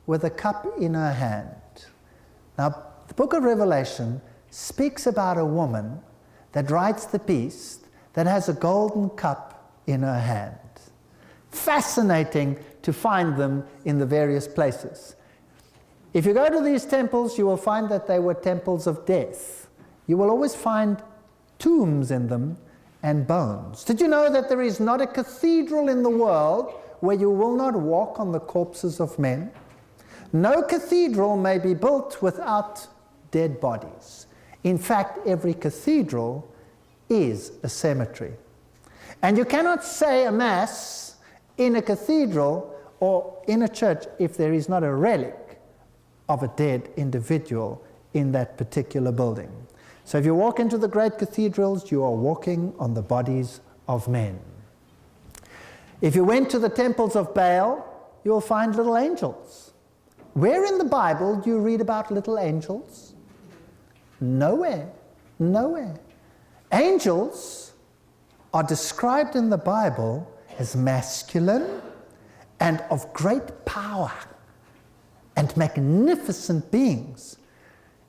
with a cup in her hand. Now, the book of Revelation speaks about a woman that rides the beast that has a golden cup in her hand. Fascinating to find them in the various places. If you go to these temples, you will find that they were temples of death. You will always find tombs in them and bones. Did you know that there is not a cathedral in the world where you will not walk on the corpses of men? No cathedral may be built without dead bodies. In fact, every cathedral is a cemetery. And you cannot say a mass in a cathedral or in a church if there is not a relic of a dead individual in that particular building. So if you walk into the great cathedrals, you are walking on the bodies of men. If you went to the temples of Baal, you will find little angels. Where in the Bible do you read about little angels? Nowhere. Nowhere. Angels are described in the Bible as masculine and of great power and magnificent beings.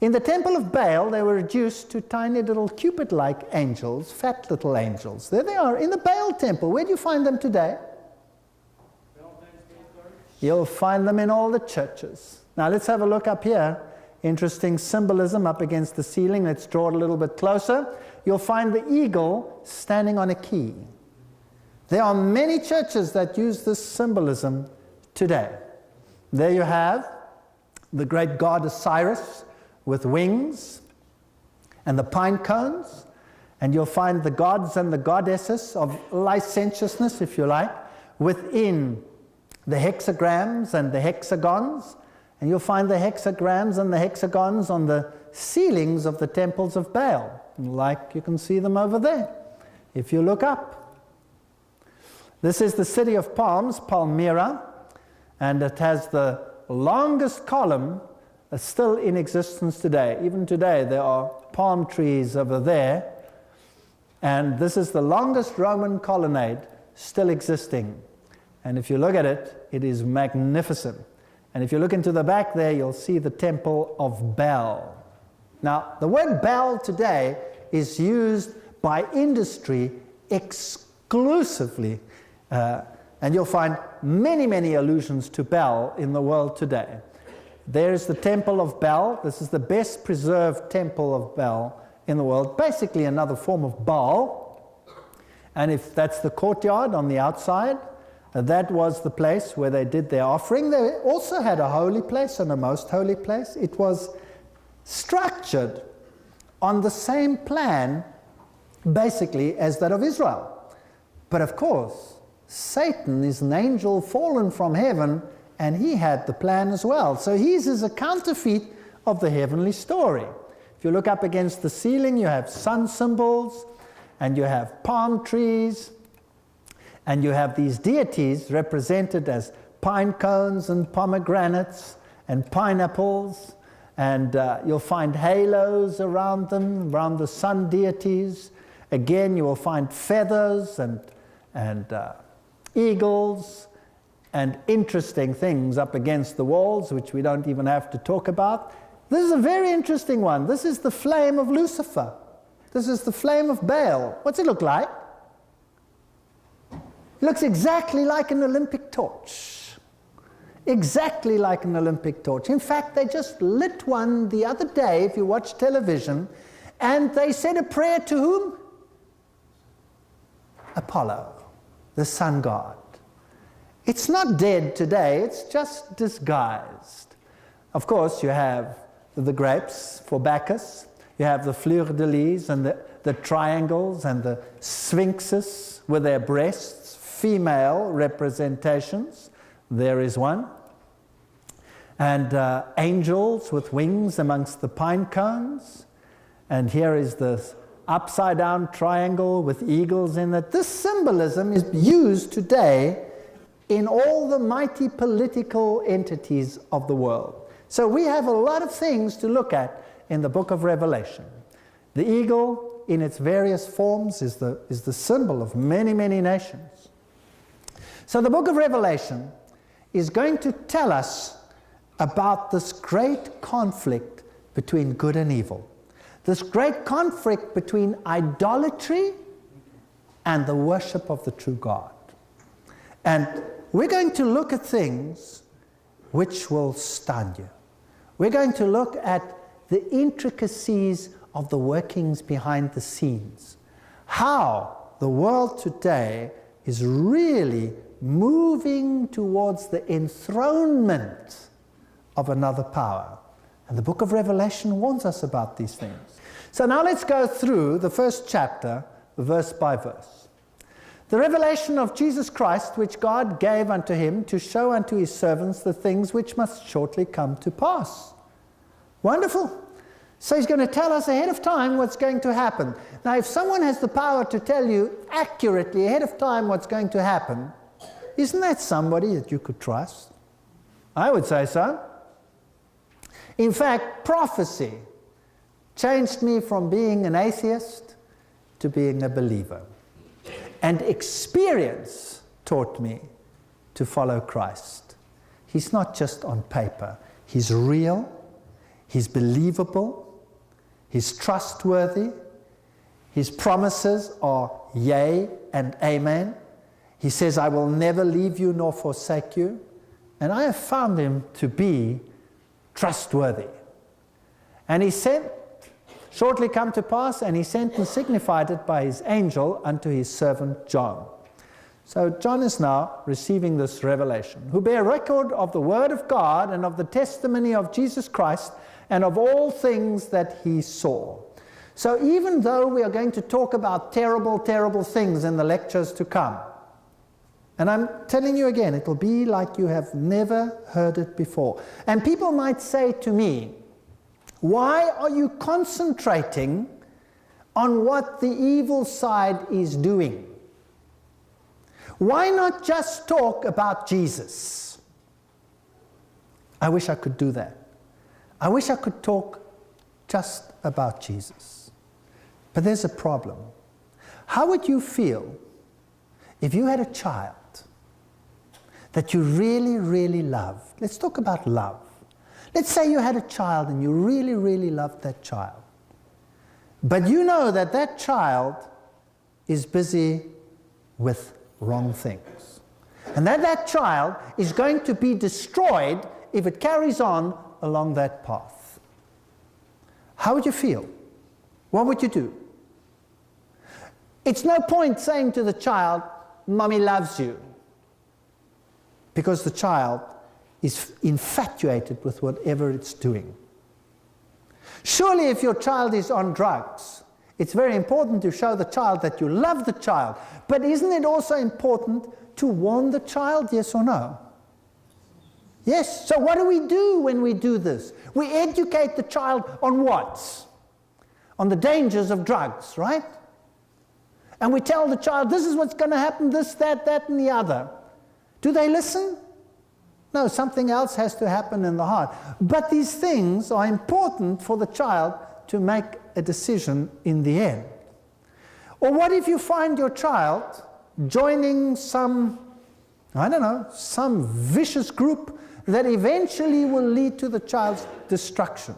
In the temple of Baal, they were reduced to tiny little Cupid-like angels, fat little angels. There they are in the Baal temple. Where do you find them today? You'll find them in all the churches. Now let's have a look up here. Interesting symbolism up against the ceiling. Let's draw it a little bit closer. You'll find the eagle standing on a key. There are many churches that use this symbolism today. There you have the great god Osiris with wings and the pine cones, and you'll find the gods and the goddesses of licentiousness, if you like, within the hexagrams and the hexagons, and you'll find the hexagrams and the hexagons on the ceilings of the temples of Baal, like you can see them over there if you look up. This is the city of palms, Palmyra, and it has the longest column still in existence today. Even today there are palm trees over there, and this is the longest Roman colonnade still existing. And if you look at it, it is magnificent. And if you look into the back there, you'll see the temple of Baal. Now, the word Baal today is used by industry exclusively, and you'll find many, many allusions to Baal in the world today. There is the temple of Baal. This is the best preserved temple of Baal in the world, basically another form of Baal. And if that's the courtyard on the outside, that was the place where they did their offering. They also had a holy place and a most holy place. It was structured on the same plan, basically, as that of Israel. But of course, Satan is an angel fallen from heaven, and he had the plan as well. So his is a counterfeit of the heavenly story. If you look up against the ceiling, you have sun symbols, and you have palm trees, and you have these deities represented as pine cones and pomegranates and pineapples, and you'll find halos around them, around the sun deities. Again, you will find feathers and eagles and interesting things up against the walls, which we don't even have to talk about. This is a very interesting one. This is the flame of Lucifer. This is the flame of Baal. What's it look like? It looks exactly like an Olympic torch. Exactly like an Olympic torch. In fact, they just lit one the other day, if you watch television, and they said a prayer to whom? Apollo, the sun god. It's not dead today, it's just disguised. Of course, you have the grapes for Bacchus, you have the fleur-de-lis and the triangles and the sphinxes with their breasts, female representations. There is one. And angels with wings amongst the pine cones. And here is the upside-down triangle with eagles in it. This symbolism is used today in all the mighty political entities of the world. So we have a lot of things to look at in the book of Revelation. The eagle, in its various forms, is the symbol of many, many nations. So the book of Revelation is going to tell us about this great conflict between good and evil. This great conflict between idolatry and the worship of the true God. And we're going to look at things which will stun you. We're going to look at the intricacies of the workings behind the scenes. How the world today is really moving towards the enthronement of another power. And the book of Revelation warns us about these things. So now let's go through the first chapter, verse by verse. The revelation of Jesus Christ, which God gave unto him to show unto his servants the things which must shortly come to pass. Wonderful. So he's going to tell us ahead of time what's going to happen. Now, if someone has the power to tell you accurately ahead of time what's going to happen, isn't that somebody that you could trust? I would say so. In fact, prophecy changed me from being an atheist to being a believer. And experience taught me to follow Christ. He's not just on paper. He's real. He's believable. He's trustworthy. His promises are yea and amen. He says, I will never leave you nor forsake you. And I have found him to be trustworthy. And he sent, shortly come to pass, and he sent and signified it by his angel unto his servant John. So John is now receiving this revelation, who bear record of the word of God and of the testimony of Jesus Christ and of all things that he saw. So even though we are going to talk about terrible, terrible things in the lectures to come, and I'm telling you again, it will be like you have never heard it before. And people might say to me, why are you concentrating on what the evil side is doing? Why not just talk about Jesus? I wish I could do that. I wish I could talk just about Jesus. But there's a problem. How would you feel if you had a child that you really, really loved? Let's talk about love. Let's say you had a child and you really, really loved that child. But you know that that child is busy with wrong things. And that that child is going to be destroyed if it carries on along that path. How would you feel? What would you do? It's no point saying to the child, Mommy loves you, because the child is infatuated with whatever it's doing. Surely if your child is on drugs, it's very important to show the child that you love the child. But isn't it also important to warn the child, yes or no? Yes. So what do we do when we do this? We educate the child on what? On the dangers of drugs, right? And we tell the child, this is what's going to happen, this, that, and the other. Do they listen? No, something else has to happen in the heart. But these things are important for the child to make a decision in the end. Or what if you find your child joining some, I don't know, some vicious group that eventually will lead to the child's destruction?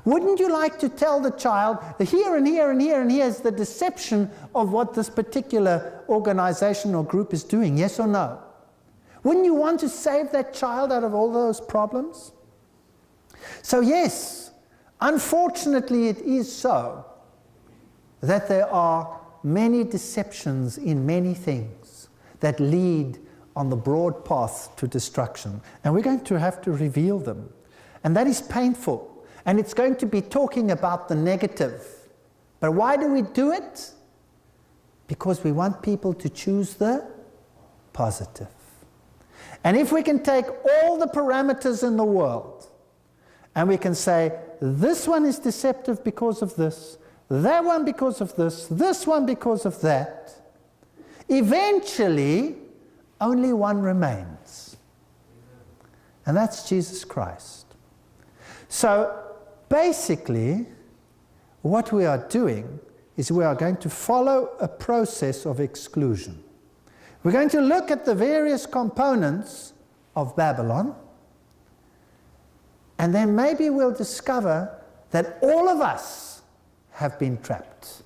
Wouldn't you like to tell the child, here and here and here and here is the deception of what this particular organization or group is doing, yes or no? Wouldn't you want to save that child out of all those problems? So yes, unfortunately it is so that there are many deceptions in many things that lead on the broad path to destruction. And we're going to have to reveal them. And that is painful. And it's going to be talking about the negative. But why do we do it? Because we want people to choose the positive. And if we can take all the parameters in the world, and we can say, this one is deceptive because of this, that one because of this one because of that, eventually, only one remains. And that's Jesus Christ. So, basically, what we are doing is we are going to follow a process of exclusion. We're going to look at the various components of Babylon, and then maybe we'll discover that all of us have been trapped.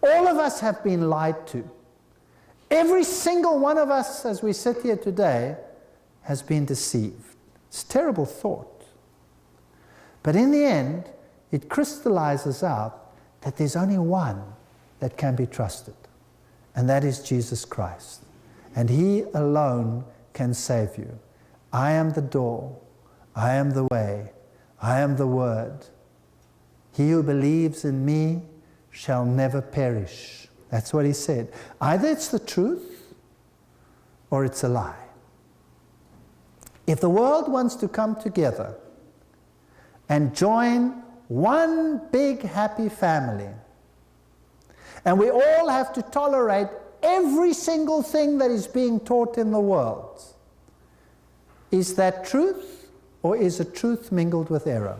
All of us have been lied to. Every single one of us, as we sit here today, has been deceived. It's a terrible thought. But in the end, it crystallizes out that there's only one that can be trusted, and that is Jesus Christ. And He alone can save you. I am the door. I am the way. I am the Word. He who believes in me shall never perish. That's what He said. Either it's the truth or it's a lie. If the world wants to come together and join one big happy family, and we all have to tolerate every single thing that is being taught in the world, is that truth, or is it truth mingled with error?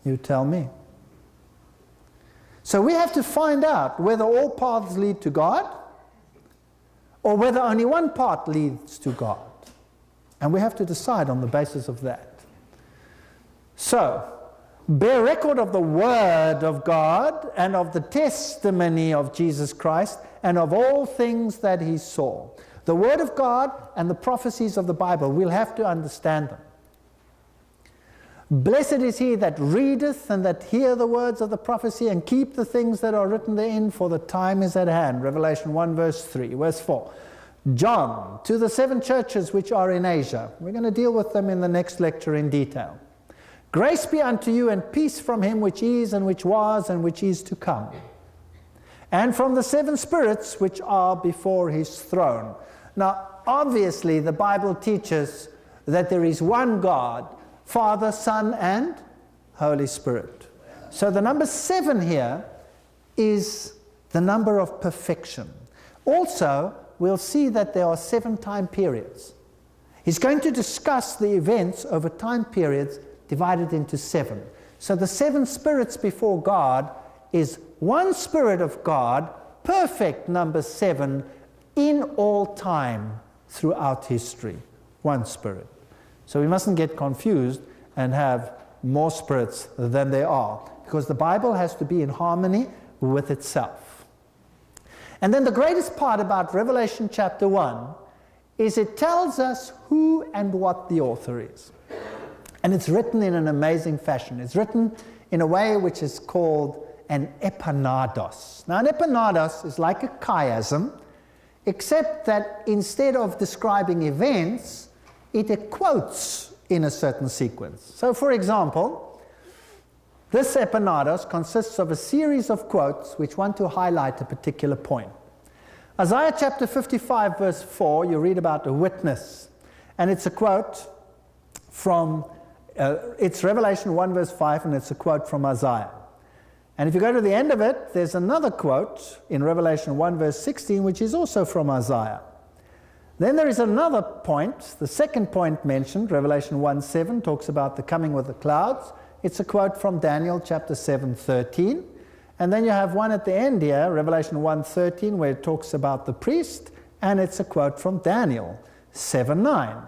You tell me. So we have to find out whether all paths lead to God, or whether only one path leads to God. And we have to decide on the basis of that. So, bear record of the Word of God and of the testimony of Jesus Christ and of all things that He saw. The Word of God and the prophecies of the Bible, we'll have to understand them. Blessed is he that readeth and that hear the words of the prophecy and keep the things that are written therein, for the time is at hand. Revelation 1 verse 3. Verse 4. John, to the 7 churches which are in Asia. We're going to deal with them in the next lecture in detail. Grace be unto you and peace from Him which is and which was and which is to come, and from the 7 spirits which are before His throne. Now, obviously, the Bible teaches that there is one God, Father, Son, and Holy Spirit. So the number 7 here is the number of perfection. Also, we'll see that there are 7 time periods. He's going to discuss the events over time periods divided into 7. So the 7 spirits before God is one Spirit of God, perfect number 7, in all time throughout history. One Spirit. So we mustn't get confused and have more spirits than there are, because the Bible has to be in harmony with itself. And then the greatest part about Revelation chapter 1 is it tells us who and what the author is. And it's written in an amazing fashion. It's written in a way which is called an epanados. Now, an epanados is like a chiasm, except that instead of describing events, it quotes in a certain sequence. So, for example, this epanados consists of a series of quotes which want to highlight a particular point. Isaiah chapter 55 verse 4, you read about a witness, and it's a quote from it's Revelation 1 verse 5, and it's a quote from Isaiah. And if you go to the end of it, there's another quote in Revelation 1 verse 16, which is also from Isaiah. Then there is another point, the second point mentioned, Revelation 1:7, talks about the coming with the clouds. It's a quote from Daniel chapter 7:13. And then you have one at the end here, Revelation 1:13, where it talks about the priest, and it's a quote from Daniel 7:9.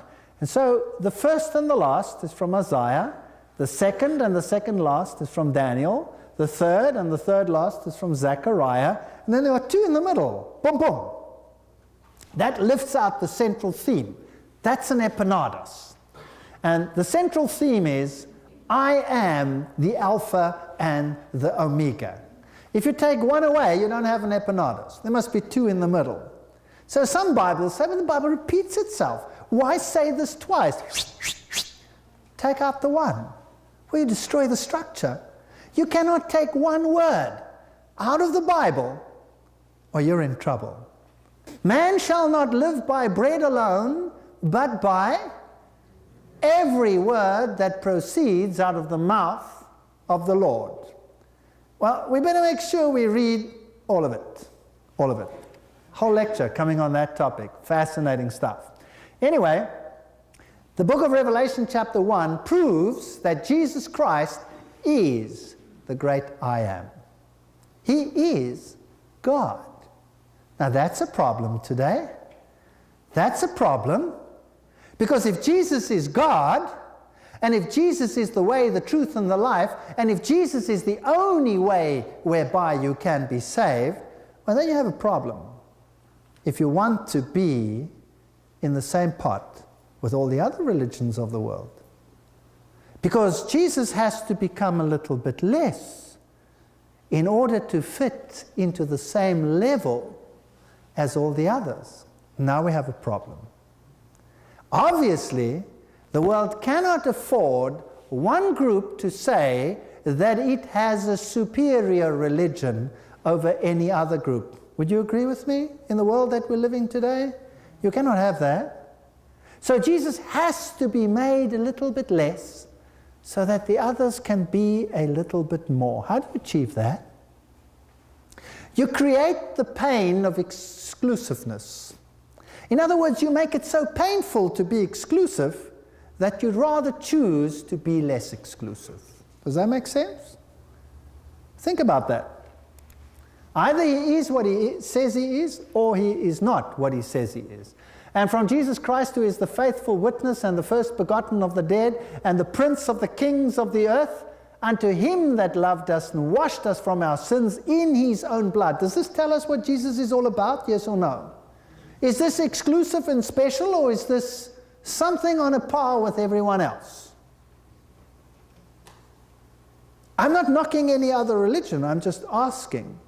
And so the first and the last is from Isaiah, The second and the second last is from Daniel. The third and the third last is from Zechariah. And then there are two in the middle. Boom, boom. That lifts out the central theme. That's an epinetos. And the central theme is, I am the Alpha and the Omega. If you take one away, you don't have an epinetos. There must be two in the middle. So some Bibles say, well, the Bible repeats itself. Why say this twice? Take out the one. Well, you destroy the structure. You cannot take one word out of the Bible or you're in trouble. Man shall not live by bread alone, but by every word that proceeds out of the mouth of the Lord. Well, we better make sure we read all of it. All of it. Whole lecture coming on that topic. Fascinating stuff. Anyway, the book of Revelation chapter 1 proves that Jesus Christ is the great I am. He is God. Now that's a problem today. That's a problem. Because if Jesus is God, and if Jesus is the way, the truth, and the life, and if Jesus is the only way whereby you can be saved, well, then you have a problem. If you want to be in the same pot with all the other religions of the world. Because Jesus has to become a little bit less in order to fit into the same level as all the others. Now we have a problem. Obviously, the world cannot afford one group to say that it has a superior religion over any other group. Would you agree with me? In the world that we're living today, you cannot have that. So Jesus has to be made a little bit less so that the others can be a little bit more. How do you achieve that? You create the pain of exclusiveness. In other words, you make it so painful to be exclusive that you'd rather choose to be less exclusive. Does that make sense? Think about that. Either he is what he says he is, or he is not what he says he is. And from Jesus Christ, who is the faithful witness and the first begotten of the dead and the prince of the kings of the earth, unto him that loved us and washed us from our sins in his own blood. Does this tell us what Jesus is all about, yes or no? Is this exclusive and special, or is this something on a par with everyone else? I'm not knocking any other religion, I'm just asking,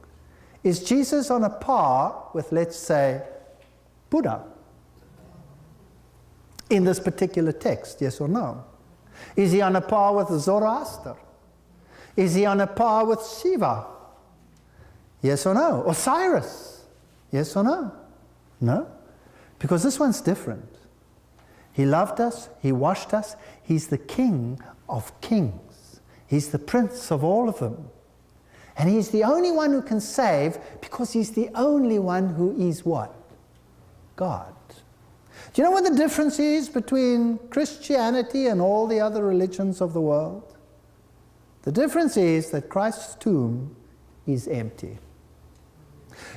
is Jesus on a par with, let's say, Buddha? In this particular text, yes or no? Is he on a par with Zoroaster? Is he on a par with Shiva? Yes or no? Osiris? Yes or no? No? Because this one's different. He loved us, he washed us, he's the King of kings. He's the prince of all of them. And he's the only one who can save because he's the only one who is what? God. Do you know what the difference is between Christianity and all the other religions of the world? The difference is that Christ's tomb is empty.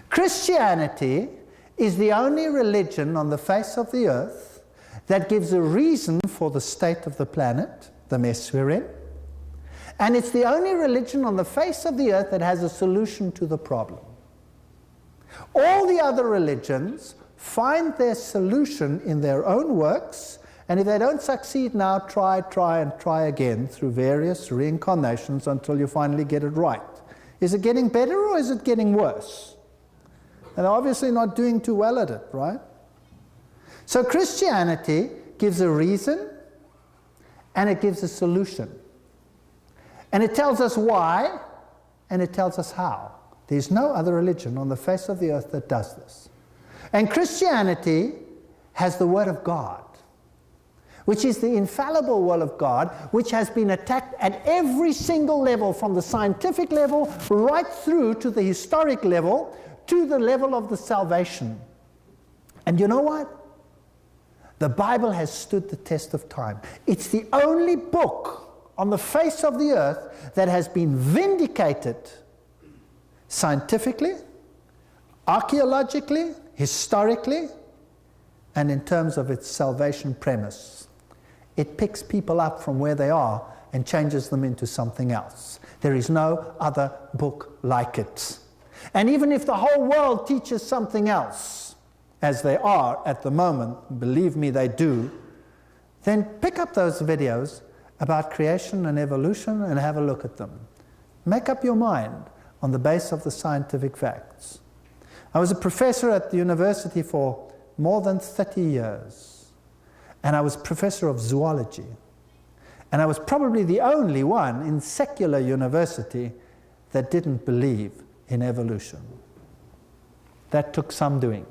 Christianity is the only religion on the face of the earth that gives a reason for the state of the planet, the mess we're in. And it's the only religion on the face of the earth that has a solution to the problem. All the other religions find their solution in their own works, and if they don't succeed now, try and try again through various reincarnations until you finally get it right. Is it getting better or is it getting worse? And they're obviously not doing too well at it, right? So Christianity gives a reason and it gives a solution. And it tells us why and it tells us how. There's no other religion on the face of the earth that does this. And Christianity has the Word of God, which is the infallible Word of God, which has been attacked at every single level, from the scientific level right through to the historic level, to the level of the salvation. And you know what? The Bible has stood the test of time. It's the only book on the face of the earth that has been vindicated scientifically, archaeologically, historically, and in terms of its salvation premise. It picks people up from where they are and changes them into something else. There is no other book like it. And even if the whole world teaches something else, as they are at the moment, believe me they do, then pick up those videos about creation and evolution and have a look at them. Make up your mind on the basis of the scientific facts. I was a professor at the university for more than 30 years, and I was professor of zoology. And I was probably the only one in secular university that didn't believe in evolution. That took some doing.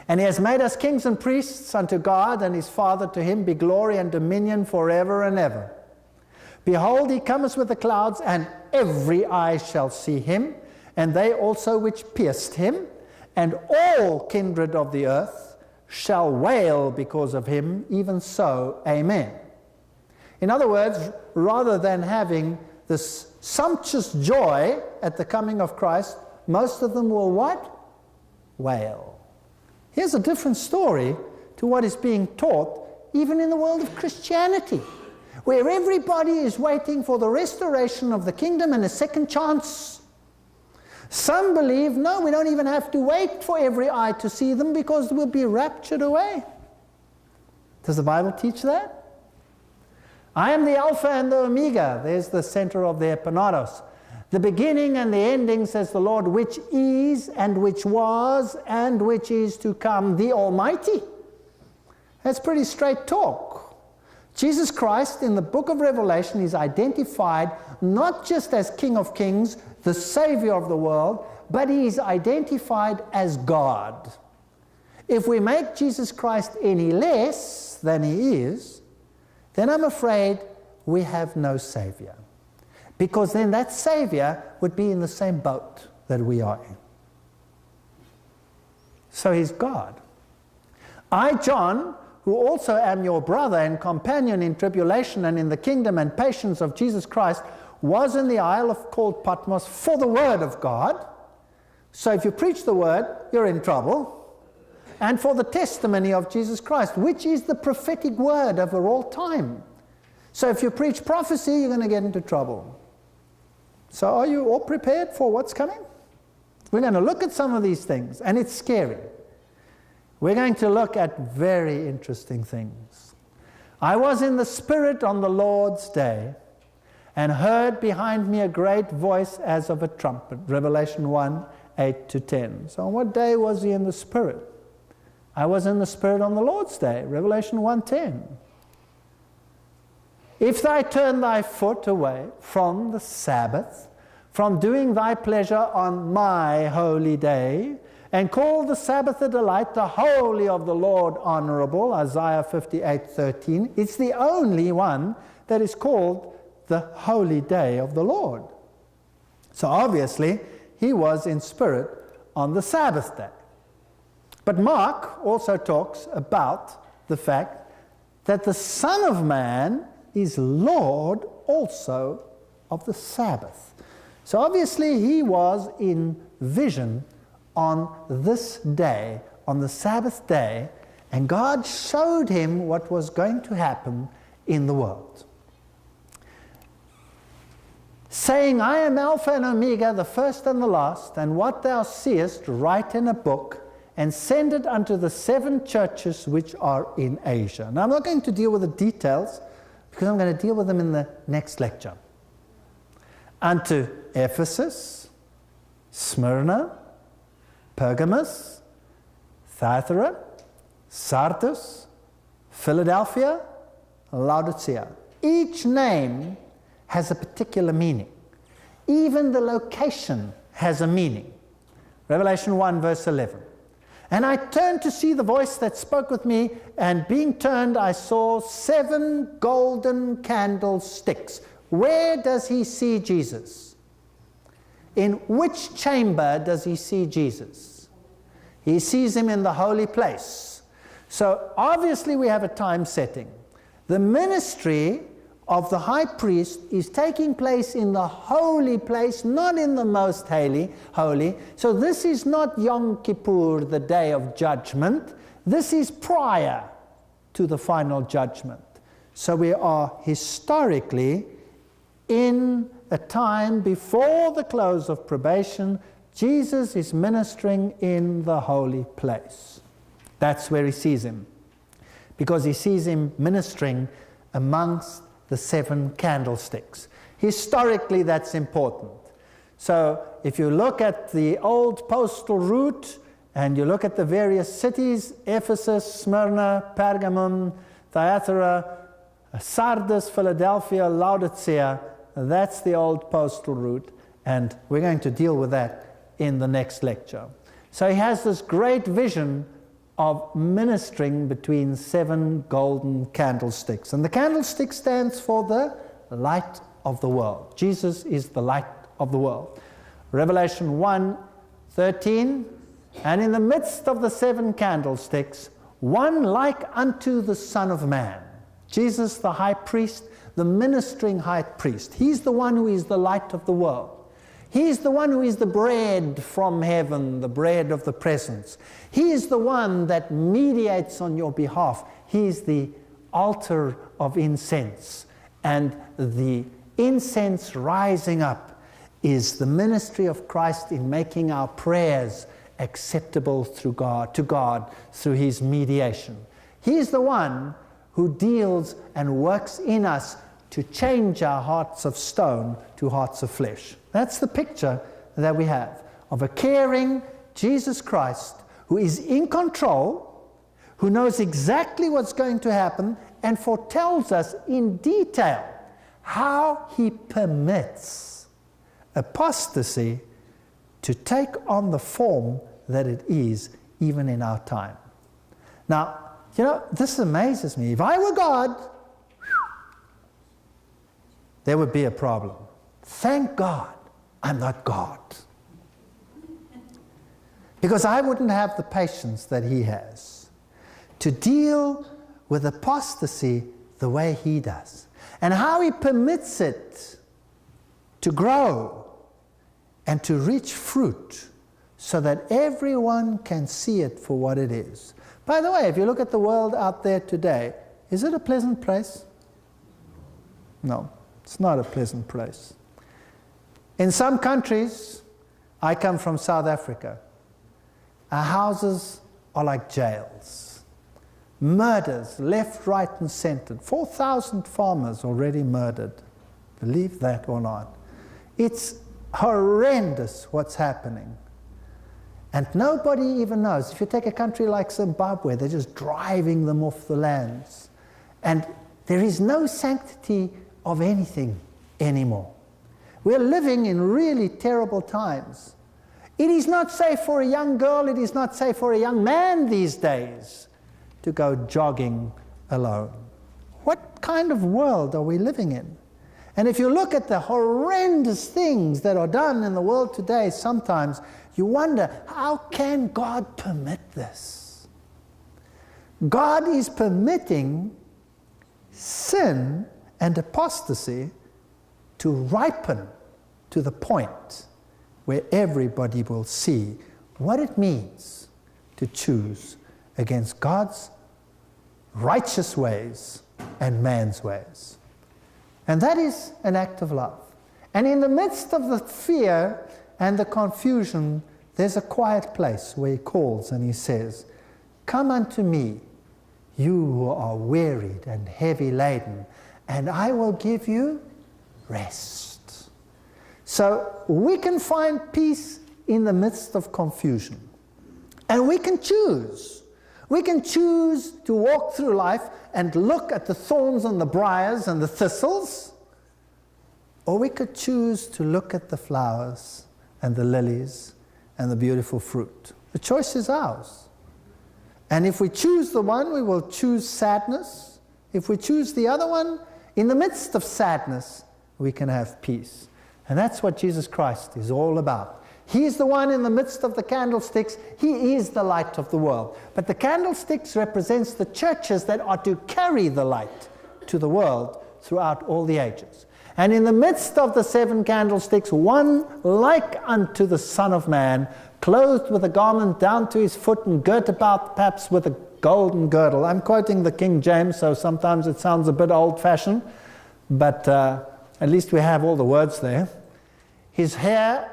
And he has made us kings and priests unto God and his Father. To him be glory and dominion forever and ever. Behold, he cometh with the clouds, and every eye shall see him, and they also which pierced him, and all kindred of the earth shall wail because of him. Even so, amen. In other words, rather than having this sumptuous joy at the coming of Christ, most of them will what? Wail. Here's a different story to what is being taught even in the world of Christianity, where everybody is waiting for the restoration of the kingdom and a second chance. Some believe, no, we don't even have to wait for every eye to see them because we'll be raptured away. Does the Bible teach that? I am the Alpha and the Omega. There's the center of the epanados. The beginning and the ending, says the Lord, which is and which was and which is to come, the Almighty. That's pretty straight talk. Jesus Christ in the book of Revelation is identified not just as King of Kings, the Savior of the world, but he is identified as God. If we make Jesus Christ any less than he is, then I'm afraid we have no Savior. Because then that Savior would be in the same boat that we are in. So he's God. I, John, who also am your brother and companion in tribulation and in the kingdom and patience of Jesus Christ, was in the isle called Patmos for the word of God. So if you preach the word, you're in trouble. And for the testimony of Jesus Christ, which is the prophetic word over all time. So if you preach prophecy, you're going to get into trouble. So are you all prepared for what's coming? We're going to look at some of these things, and it's scary. We're going to look at very interesting things. I was in the Spirit on the Lord's day, and heard behind me a great voice as of a trumpet. Revelation 1, 8 to 10. So on what day was he in the Spirit? I was in the Spirit on the Lord's day. Revelation 1:10. If thou turn thy foot away from the Sabbath, from doing thy pleasure on my holy day, and call the Sabbath a delight, the holy of the Lord honorable, Isaiah 58:13, it's the only one that is called the holy day of the Lord. So obviously, he was in spirit on the Sabbath day. But Mark also talks about the fact that the Son of Man is Lord also of the Sabbath. So obviously he was in vision on this day, on the Sabbath day, and God showed him what was going to happen in the world. Saying, I am Alpha and Omega, the first and the last, and what thou seest write in a book, and send it unto the 7 churches which are in Asia. Now I'm not going to deal with the details, because I'm going to deal with them in the next lecture. Unto Ephesus, Smyrna, Pergamos, Thyatira, Sardis, Philadelphia, Laodicea. Each name has a particular meaning. Even the location has a meaning. Revelation 1 verse 11. And I turned to see the voice that spoke with me, and being turned I saw 7 golden candlesticks. Where does he see Jesus? In which chamber does he see Jesus? He sees him in the holy place. So obviously we have a time setting. The ministry of the high priest is taking place in the holy place, not in the most holy. So this is not Yom Kippur, the day of judgment. This is prior to the final judgment. So we are historically in a time before the close of probation. Jesus is ministering in the holy place. That's where he sees him, because he sees him ministering amongst the 7 candlesticks. Historically, that's important. So if you look at the old postal route and you look at the various cities, Ephesus, Smyrna, Pergamum, Thyatira, Sardis, Philadelphia, Laodicea, that's the old postal route, and we're going to deal with that in the next lecture. So he has this great vision of ministering between 7 golden candlesticks. And the candlestick stands for the light of the world. Jesus is the light of the world. Revelation 1:13, and in the midst of the 7 candlesticks, one like unto the Son of Man. Jesus, the high priest, the ministering high priest. He's the one who is the light of the world. He's the one who is the bread from heaven, the bread of the presence. He is the one that mediates on your behalf. He is the altar of incense. And the incense rising up is the ministry of Christ in making our prayers acceptable to God through his mediation. He is the one who deals and works in us to change our hearts of stone to hearts of flesh. That's the picture that we have of a caring Jesus Christ who is in control, who knows exactly what's going to happen, and foretells us in detail how he permits apostasy to take on the form that it is even in our time. Now, you know, this amazes me. If I were God, there would be a problem. Thank God I'm not God. Because I wouldn't have the patience that he has to deal with apostasy the way he does. And how he permits it to grow and to reach fruit so that everyone can see it for what it is. By the way, if you look at the world out there today, is it a pleasant place? No, it's not a pleasant place. In some countries, I come from South Africa, our houses are like jails. Murders left, right and center. 4,000 farmers already murdered. Believe that or not. It's horrendous what's happening. And nobody even knows. If you take a country like Zimbabwe, they're just driving them off the lands. And there is no sanctity of anything anymore. We're living in really terrible times. It is not safe for a young girl, it is not safe for a young man these days to go jogging alone. What kind of world are we living in? And if you look at the horrendous things that are done in the world today, sometimes you wonder, how can God permit this? God is permitting sin and apostasy to ripen to the point where everybody will see what it means to choose against God's righteous ways and man's ways. And that is an act of love. And in the midst of the fear and the confusion, there's a quiet place where he calls and he says, "Come unto me, you who are wearied and heavy laden, and I will give you rest." So we can find peace in the midst of confusion. And we can choose. We can choose to walk through life and look at the thorns and the briars and the thistles, or we could choose to look at the flowers and the lilies and the beautiful fruit. The choice is ours. And if we choose the one, we will choose sadness. If we choose the other one, in the midst of sadness, we can have peace. And that's what Jesus Christ is all about. He's the one in the midst of the candlesticks. He is the light of the world. But the candlesticks represents the churches that are to carry the light to the world throughout all the ages. And in the midst of the 7 candlesticks, one like unto the Son of Man, clothed with a garment down to his foot and girt about perhaps with a golden girdle. I'm quoting the King James, so sometimes it sounds a bit old-fashioned, but at least we have all the words there. His head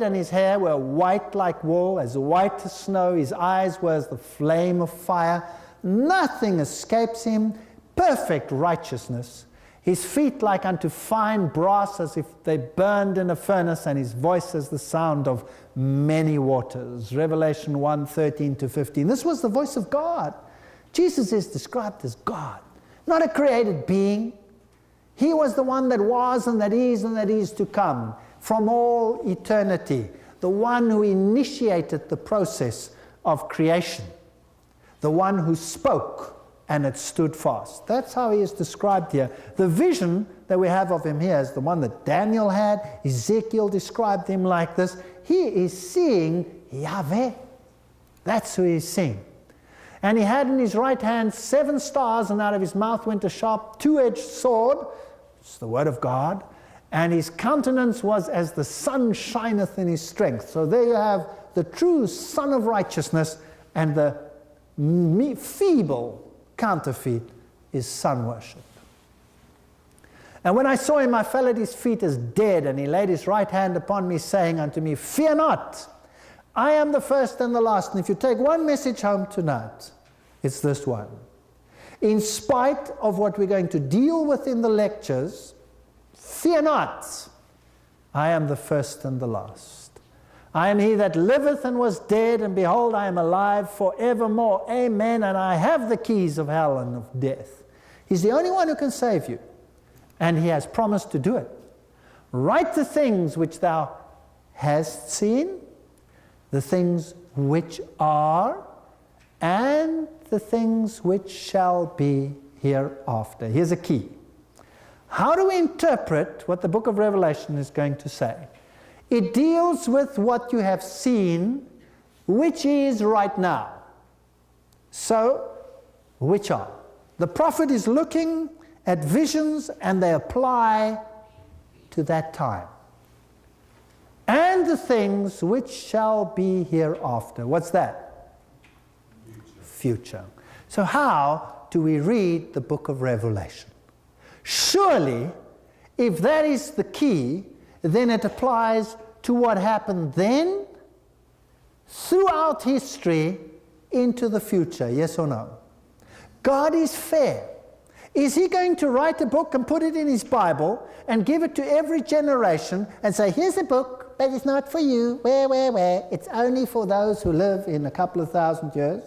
and his hair were white like wool, as white as snow. His eyes were as the flame of fire. Nothing escapes him. Perfect righteousness. His feet like unto fine brass, as if they burned in a furnace, and his voice as the sound of many waters. Revelation 1:13-15. This was the voice of God. Jesus is described as God, not a created being. He was the one that was and that is to come from all eternity, the one who initiated the process of creation, the one who spoke and it stood fast. That's how he is described here. The vision that we have of him here is the one that Daniel had. Ezekiel described him like this. He is seeing Yahweh. That's who he is seeing. And he had in his right hand 7 stars, and out of his mouth went a sharp 2-edged sword. It's the word of God. And his countenance was as the sun shineth in his strength. So there you have the true Son of righteousness, and the feeble counterfeit is sun worship. And when I saw him, I fell at his feet as dead, and he laid his right hand upon me, saying unto me, Fear not, I am the first and the last. And if you take one message home tonight, it's this one. In spite of what we're going to deal with in the lectures, fear not, I am the first and the last. I am he that liveth and was dead, and behold, I am alive forevermore. Amen. And I have the keys of hell and of death. He's the only one who can save you, and he has promised to do it. Write the things which thou hast seen, the things which are, and the things which shall be hereafter. Here's a key. How do we interpret what the book of Revelation is going to say? It deals with what you have seen, which is right now. So, which are? The prophet is looking at visions, and they apply to that time. And the things which shall be hereafter. What's that? Future. So how do we read the book of Revelation? Surely, if that is the key, then it applies to what happened then, throughout history, into the future. Yes or no? God is fair. Is he going to write a book and put it in his Bible and give it to every generation and say, here's a book, but it's not for you, where, it's only for those who live in a couple of thousand years?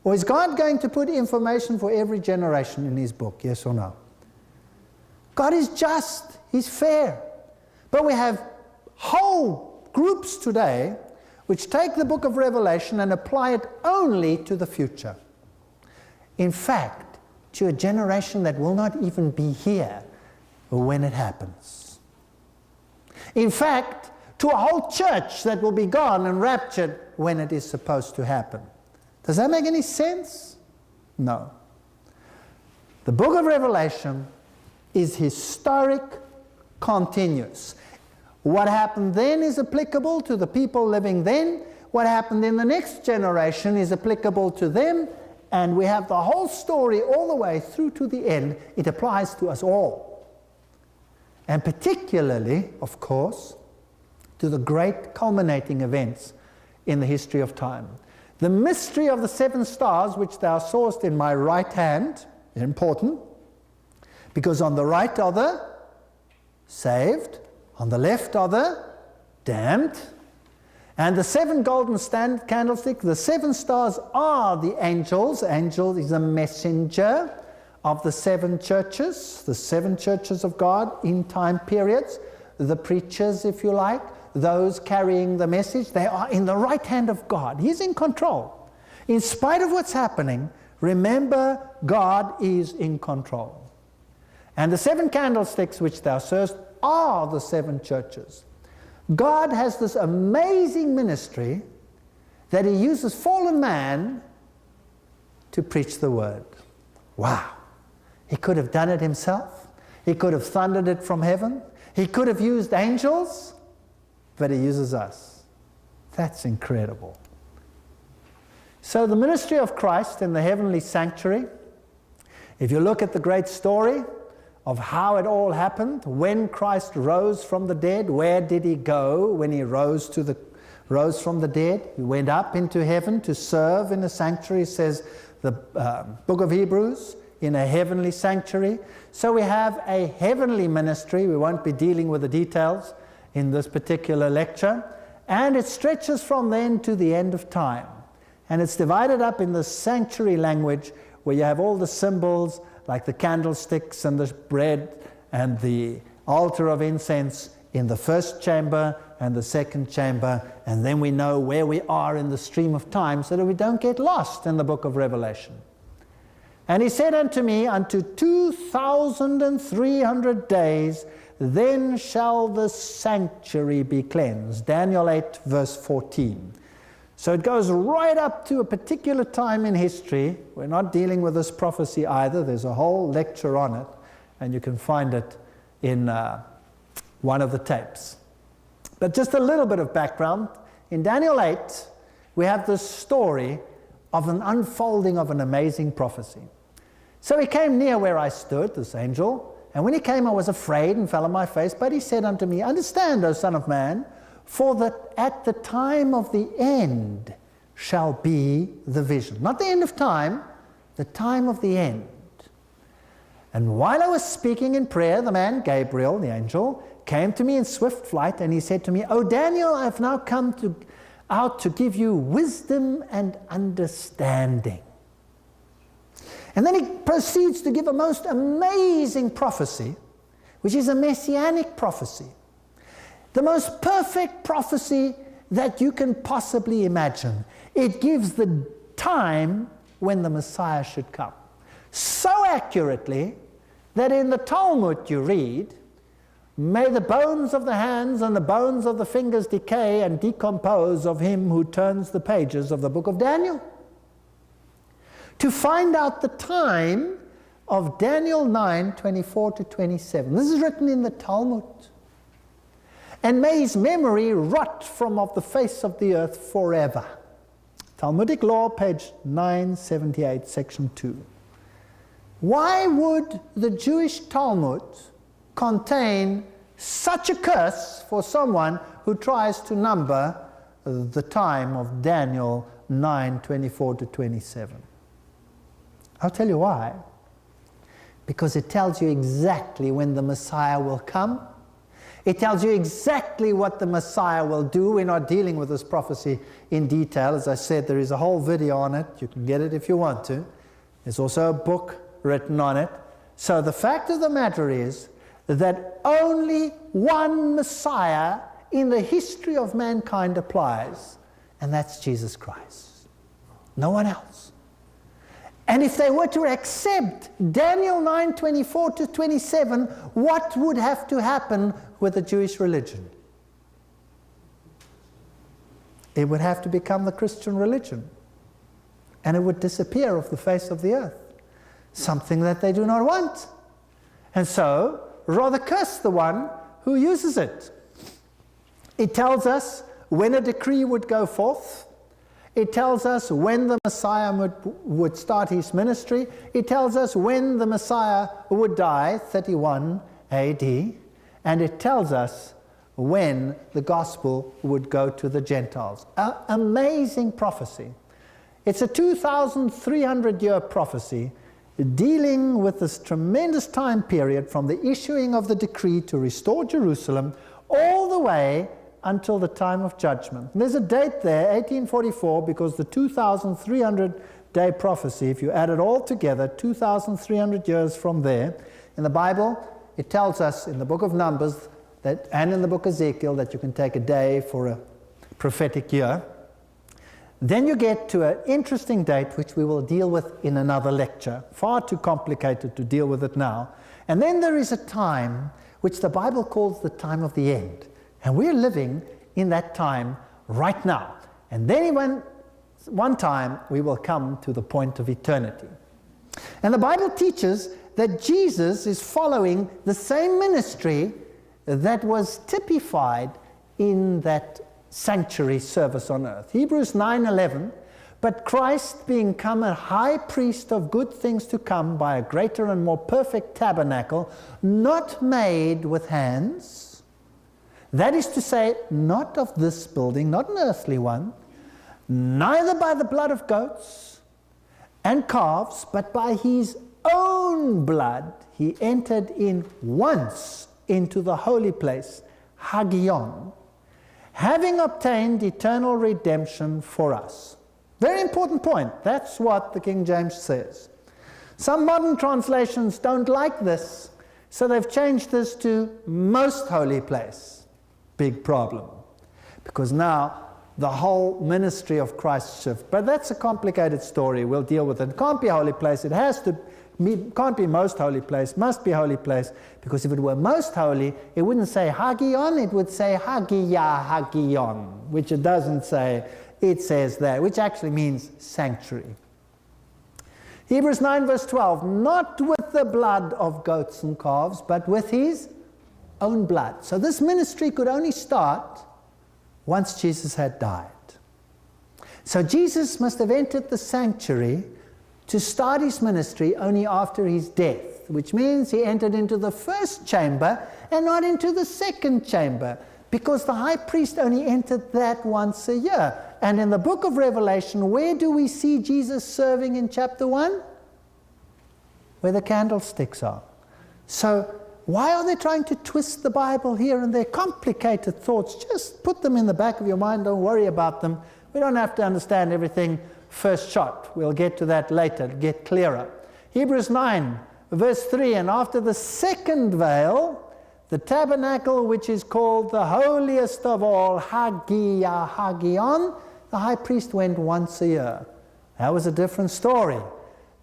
Or is God going to put information for every generation in his book? Yes or no? God is just, he's fair. But we have whole groups today which take the book of Revelation and apply it only to the future. In fact, to a generation that will not even be here when it happens. In fact, to a whole church that will be gone and raptured when it is supposed to happen. Does that make any sense? No. The book of Revelation is historic, continuous. What happened then is applicable to the people living then. What happened in the next generation is applicable to them. And we have the whole story all the way through to the end. It applies to us all. And particularly, of course, to the great culminating events in the history of time. The mystery of the 7 stars, which thou sawest in my right hand, is important, because on the right are the saved, on the left are the damned. And the 7 golden candlesticks, the 7 stars are the angels. Angel is a messenger of the 7 churches, the 7 churches of God in time periods. The preachers, if you like, those carrying the message, they are in the right hand of God. He's in control. In spite of what's happening, remember, God is in control. And the 7 candlesticks which thou sawest are the 7 churches. God has this amazing ministry that he uses fallen man to preach the word. Wow. He could have done it himself. He could have thundered it from heaven. He could have used angels, but he uses us. That's incredible. So the ministry of Christ in the heavenly sanctuary, if you look at the great story of how it all happened, when Christ rose from the dead, where did he go when he rose from the dead? He went up into heaven to serve in a sanctuary, says the book of Hebrews, in a heavenly sanctuary. So we have a heavenly ministry. We won't be dealing with the details in this particular lecture. And it stretches from then to the end of time. And it's divided up in the sanctuary language, where you have all the symbols, like the candlesticks and the bread and the altar of incense in the first chamber and the second chamber. And then we know where we are in the stream of time, so that we don't get lost in the book of Revelation. And he said unto me, unto 2,300 days, then shall the sanctuary be cleansed. Daniel 8, verse 14. So it goes right up to a particular time in history. We're not dealing with this prophecy either. There's a whole lecture on it, and you can find it in one of the tapes. But just a little bit of background. In Daniel 8, we have this story of an unfolding of an amazing prophecy. So he came near where I stood, this angel, and when he came I was afraid and fell on my face, but he said unto me, understand, O Son of Man, for that at the time of the end shall be the vision. Not the end of time, the time of the end. And while I was speaking in prayer, the man, Gabriel, the angel, came to me in swift flight, and he said to me, O Daniel, I have now come out to give you wisdom and understanding. And then he proceeds to give a most amazing prophecy, which is a messianic prophecy. The most perfect prophecy that you can possibly imagine. It gives the time when the Messiah should come. So accurately that in the Talmud you read, may the bones of the hands and the bones of the fingers decay and decompose of him who turns the pages of the book of Daniel. To find out the time of Daniel 9, 24 to 27. This is written in the Talmud. And may his memory rot from off the face of the earth forever. Talmudic Law, page 978, section 2. Why would the Jewish Talmud contain such a curse for someone who tries to number the time of Daniel 9, 24 to 27? I'll tell you why. Because it tells you exactly when the Messiah will come. It tells you exactly what the Messiah will do. We're not dealing with this prophecy in detail. As I said, there is a whole video on it. You can get it if you want to. There's also a book written on it. So the fact of the matter is that only one Messiah in the history of mankind applies, and that's Jesus Christ. No one else. And if they were to accept Daniel 9, 24 to 27, what would have to happen with the Jewish religion? It would have to become the Christian religion. And it would disappear off the face of the earth. Something that they do not want. And so, rather curse the one who uses it. It tells us when a decree would go forth. It tells us when the Messiah would start his ministry. It tells us when the Messiah would die, 31 AD. And it tells us when the gospel would go to the Gentiles. An amazing prophecy. It's a 2,300-year prophecy dealing with this tremendous time period from the issuing of the decree to restore Jerusalem all the way until the time of judgment. And there's a date there, 1844, because the 2,300-day prophecy, if you add it all together, 2,300 years from there, in the Bible, it tells us in the book of Numbers that, and in the book of Ezekiel, that you can take a day for a prophetic year. Then you get to an interesting date, which we will deal with in another lecture. Far too complicated to deal with it now. And then there is a time which the Bible calls the time of the end. And we're living in that time right now. And then one time we will come to the point of eternity. And the Bible teaches that Jesus is following the same ministry that was typified in that sanctuary service on earth. Hebrews 9:11, but Christ being come a high priest of good things to come by a greater and more perfect tabernacle, not made with hands, that is to say, not of this building, not an earthly one, neither by the blood of goats and calves, but by his own blood he entered in once into the holy place, hagion, having obtained eternal redemption for us. Very important point. That's what the King James says. Some modern translations don't like this, so they've changed this to most holy place. Big problem. Because now the whole ministry of Christ shifts. But that's a complicated story. We'll deal with it. It can't be a holy place. It has to can't be most holy place, must be holy place, because if it were most holy, it wouldn't say hagion, it would say hagia hagion, which it doesn't say. It says that, which actually means sanctuary. Hebrews 9 verse 12, not with the blood of goats and calves, but with his own blood. So this ministry could only start once Jesus had died. So Jesus must have entered the sanctuary to start his ministry only after his death, which means he entered into the first chamber and not into the second chamber, because the high priest only entered that once a year. And in the book of Revelation, where do we see Jesus serving in chapter 1? Where the candlesticks are. So why are they trying to twist the Bible here and there? Complicated thoughts. Just put them in the back of your mind. Don't worry about them. We don't have to understand everything first shot. We'll get to that later. It'll get clearer. Hebrews 9, verse 3, and after the second veil, the tabernacle which is called the holiest of all, Hagia Hagion, the high priest went once a year. That was a different story.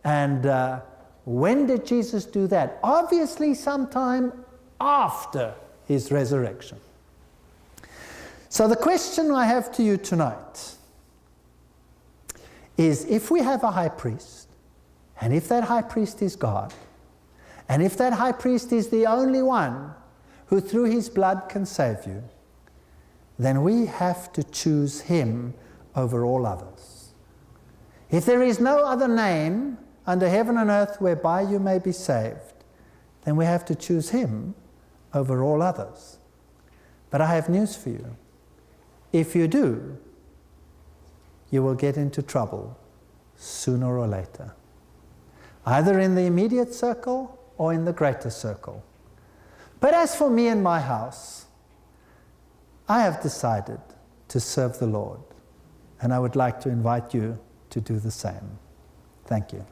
And when did Jesus do that? Obviously sometime after his resurrection. So the question I have to you tonight is, if we have a high priest, and if that high priest is God, and if that high priest is the only one who through his blood can save you, then we have to choose him over all others. If there is no other name under heaven and earth whereby you may be saved, then we have to choose him over all others. But I have news for you. If you do, you will get into trouble sooner or later, either in the immediate circle or in the greater circle. But as for me and my house, I have decided to serve the Lord, and I would like to invite you to do the same. Thank you.